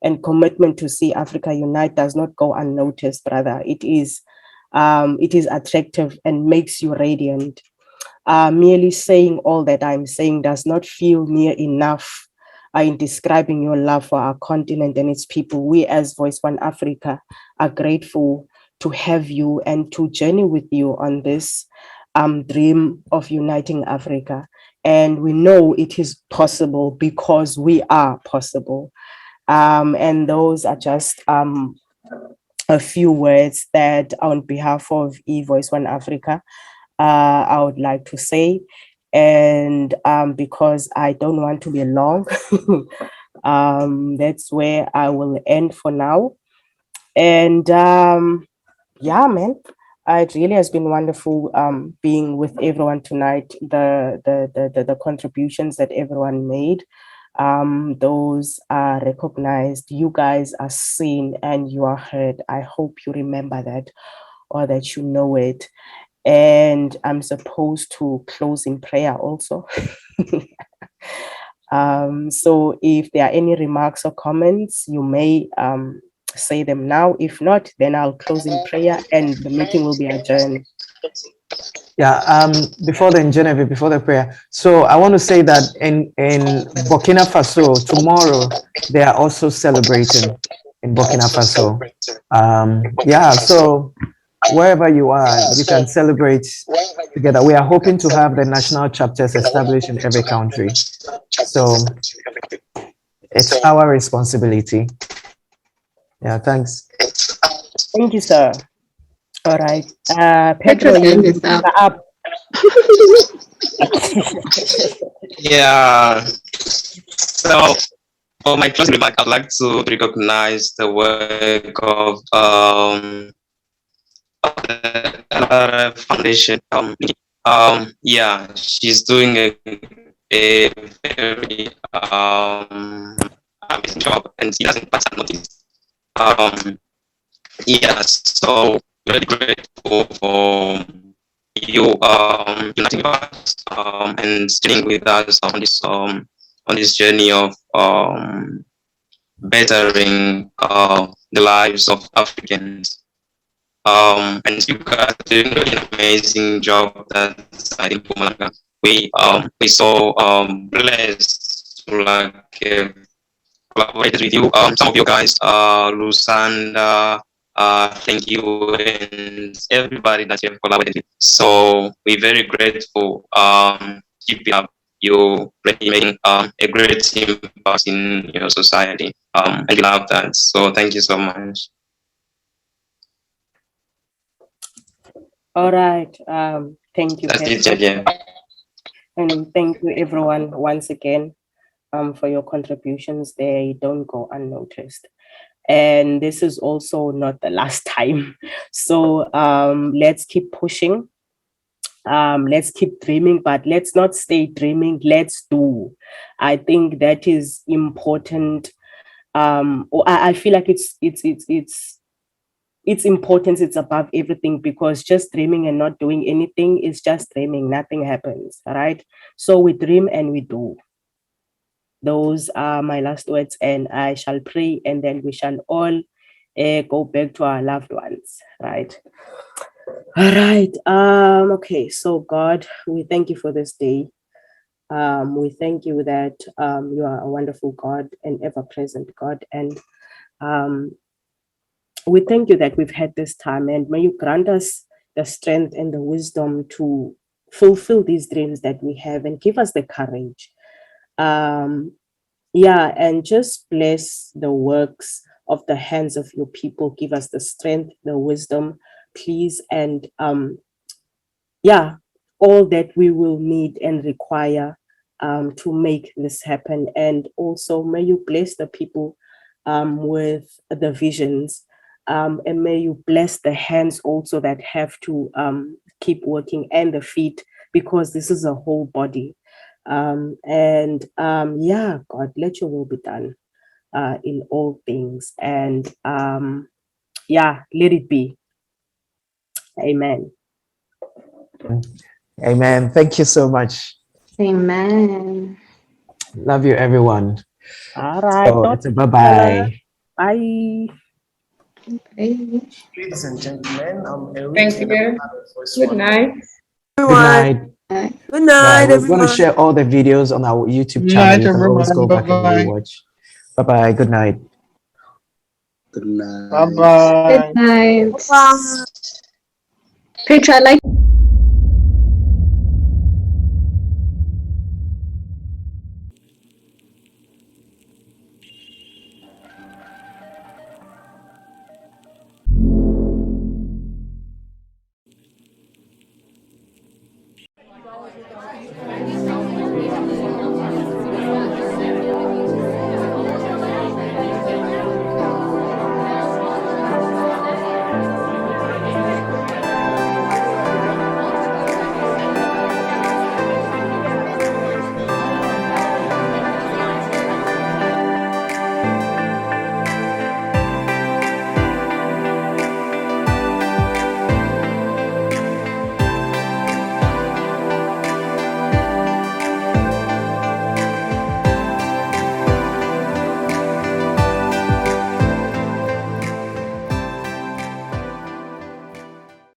and commitment to see Africa unite does not go unnoticed, brother. It is attractive and makes you radiant. Merely saying all that I'm saying does not feel near enough in describing your love for our continent and its people. We as Voice1Africa are grateful to have you and to journey with you on this dream of uniting Africa. And we know it is possible because we are possible. And those are just a few words that on behalf of Voice1Africa, I would like to say. And because I don't want to be long, that's where I will end for now. And yeah, man, it really has been wonderful being with everyone tonight. The contributions that everyone made, those are recognized. You guys are seen and you are heard. I hope you remember that, or that you know it. And I'm supposed to close in prayer also. So if there are any remarks or comments, you may say them now. If not, then I'll close in prayer and the meeting will be adjourned. Yeah, before the prayer. So I want to say that in Burkina Faso, tomorrow, they are also celebrating in Burkina Faso. Yeah, so wherever you are, you can celebrate together. We are hoping to have the national chapters established in every country. So it's our responsibility. Yeah, thanks. Thank you, sir. All right. Pedro, you are up. Yeah. So for my closing remark, I'd like to recognize the work of the foundation. Yeah, she's doing a very amazing job, and she doesn't pass unnoticed. Yeah, so very grateful for you uniting with us and staying with us on this journey of bettering the lives of Africans. And you guys are doing really an amazing job. That I think we so blessed to collaborate with you. Some of you guys, Lusanda, thank you, and everybody that you have collaborated with. So we're very grateful. Keep it up. You're really making a great impact in your society. And we love that. So thank you so much. All right. Thank you, That's it, Pastor. yeah. And thank you, everyone, once again, for your contributions. They don't go unnoticed. And this is also not the last time. So let's keep pushing. Let's keep dreaming, but let's not stay dreaming. Let's do. I think that is important. I feel like its importance, it's above everything, because just dreaming and not doing anything is just dreaming. Nothing happens. All right. So we dream and we do. Those are my last words, and I shall pray, and then we shall all go back to our loved ones. Right. All right. Okay. So God, we thank you for this day. We thank you that you are a wonderful God and ever-present God, and we thank you that we've had this time, and may you grant us the strength and the wisdom to fulfill these dreams that we have, and give us the courage. And just bless the works of the hands of your people. Give us the strength, the wisdom, please, and all that we will need and require to make this happen. And also may you bless the people with the visions, and may you bless the hands also that have to keep working, and the feet, because this is a whole body. God, let your will be done in all things, and let it be. Amen. Amen. Thank you so much. Amen. Love you, everyone. All right. So, bye-bye. Bye. Ladies and gentlemen, I'm Eric. Thank you. Good night. Good night. Good night, We're everyone. going to share all the videos on our YouTube Good channel. night, You can always go everyone. back and Bye-bye. rewatch. Bye-bye. Good night. Bye-bye. Good night. Bye. Petra, I like